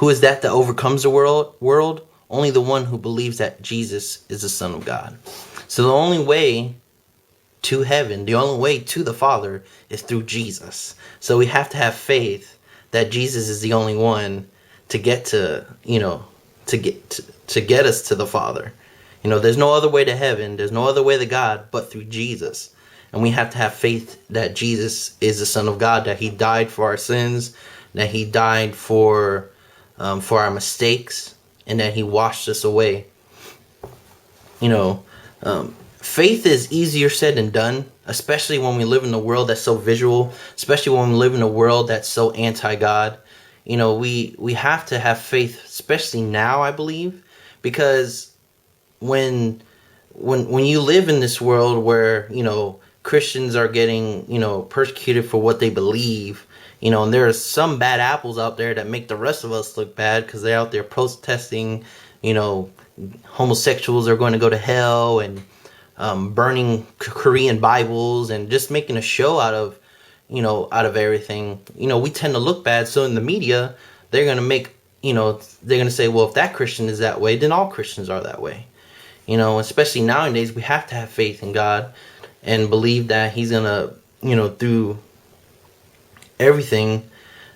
is that overcomes the world? Only the one who believes that Jesus is the Son of God. So the only way to heaven, the only way to the Father, is through Jesus. So we have to have faith that Jesus is the only one to get to, to get us to the Father. There's no other way to heaven. There's no other way to God but through Jesus. And we have to have faith that Jesus is the Son of God, that he died for our sins, that he died for our mistakes, and that he washed us away. Faith is easier said than done, especially when we live in a world that's so visual, especially when we live in a world that's so anti-God. We have to have faith, especially now, I believe, because when you live in this world where, Christians are getting, persecuted for what they believe, and there are some bad apples out there that make the rest of us look bad because they're out there protesting, homosexuals are going to go to hell, and burning Korean Bibles, and just making a show out of everything. We tend to look bad. So in the media, they're going to make, they're going to say, well, if that Christian is that way, then all Christians are that way. Especially nowadays, we have to have faith in God and believe that he's going to, through everything,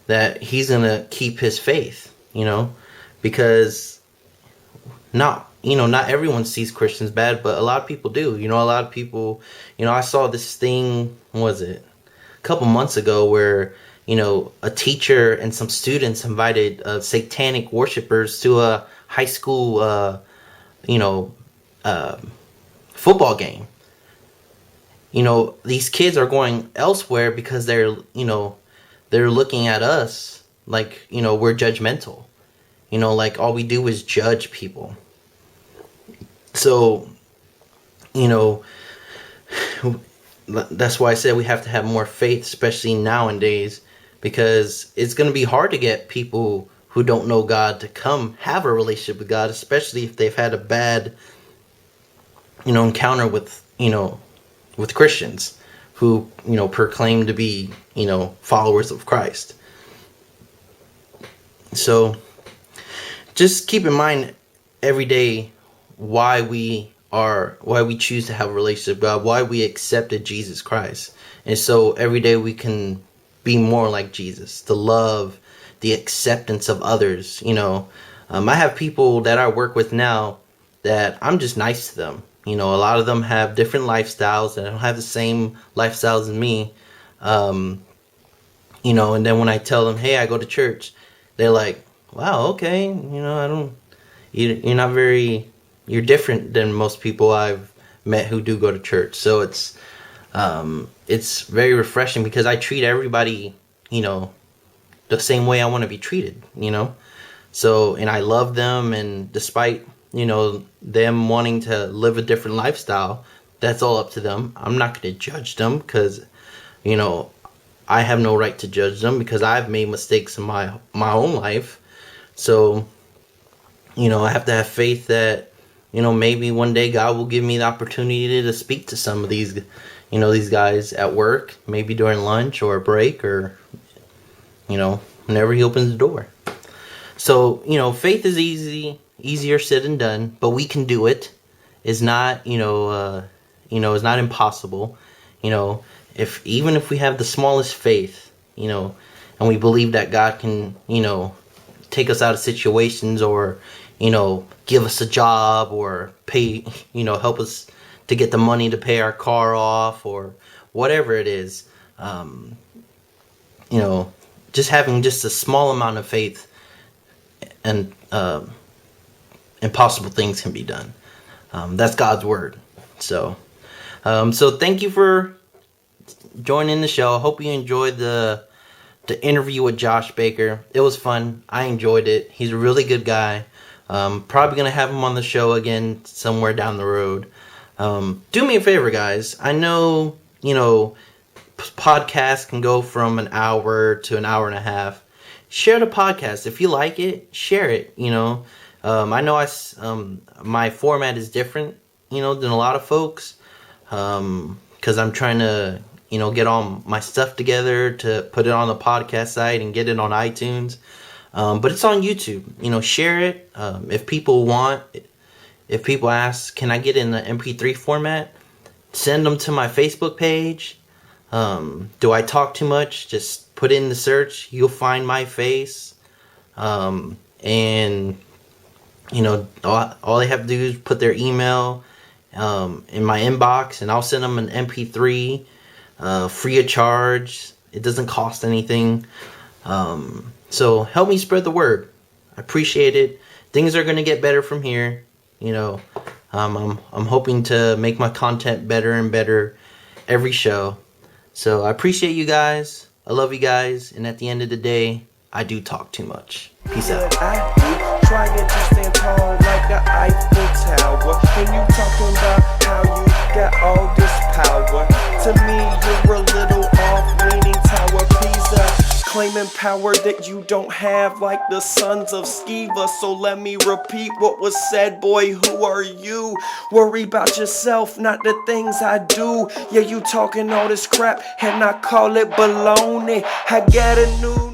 that he's going to keep his faith, because not everyone sees Christians bad, but a lot of people do. A lot of people, I saw this thing, was it a couple months ago, where a teacher and some students invited satanic worshipers to a high school football game. These kids are going elsewhere because they're looking at us like, we're judgmental. Like all we do is judge people. So, that's why I said we have to have more faith, especially nowadays, because it's going to be hard to get people who don't know God to come have a relationship with God, especially if they've had a bad, encounter with Christians who, proclaim to be, followers of Christ. So just keep in mind every day why we choose to have a relationship with God, why we accepted Jesus Christ. And so every day we can be more like Jesus, the love, the acceptance of others. I have people that I work with now that I'm just nice to them. A lot of them have different lifestyles and don't have the same lifestyles as me. And then when I tell them, hey, I go to church, they're like, wow, okay, you're different than most people I've met who do go to church. So it's very refreshing because I treat everybody, the same way I want to be treated, So, and I love them, and despite, them wanting to live a different lifestyle, that's all up to them. I'm not going to judge them because, I have no right to judge them because I've made mistakes in my own life. So, I have to have faith that, maybe one day God will give me the opportunity to speak to some of these, these guys at work, maybe during lunch or a break or, whenever he opens the door. So, faith is easier said than done, but we can do it. It's not, it's not impossible. Even if we have the smallest faith, and we believe that God can, take us out of situations or, give us a job or pay, help us to get the money to pay our car off or whatever it is, just having just a small amount of faith and impossible things can be done. That's God's word. So thank you for joining the show. I hope you enjoyed the interview with Josh Baker. It was fun. I enjoyed it. He's a really good guy. Probably going to have him on the show again somewhere down the road. Do me a favor, guys. I know, podcasts can go from an hour to an hour and a half. Share the podcast. If you like it, share it, I know my format is different, than a lot of folks, because I'm trying to, get all my stuff together to put it on the podcast site and get it on iTunes. But it's on YouTube. Share it. If people ask, can I get in the MP3 format? Send them to my Facebook page. Do I talk too much? Just put in the search. You'll find my face. And, all they have to do is put their email in my inbox, and I'll send them an MP3 free of charge. It doesn't cost anything. So help me spread the word. I appreciate it. Things are going to get better from here. I'm hoping to make my content better and better every show. So I appreciate you guys. I love you guys. And at the end of the day, I do talk too much. Peace out. Trying to stand tall like the Eiffel Tower, and you talking about how you got all this power. To me, you're a little off-leaning Tower Pisa, claiming power that you don't have, like the sons of Sceva. So let me repeat what was said, boy. Who are you? Worry about yourself, not the things I do. Yeah, you talking all this crap, and I call it baloney. I got a new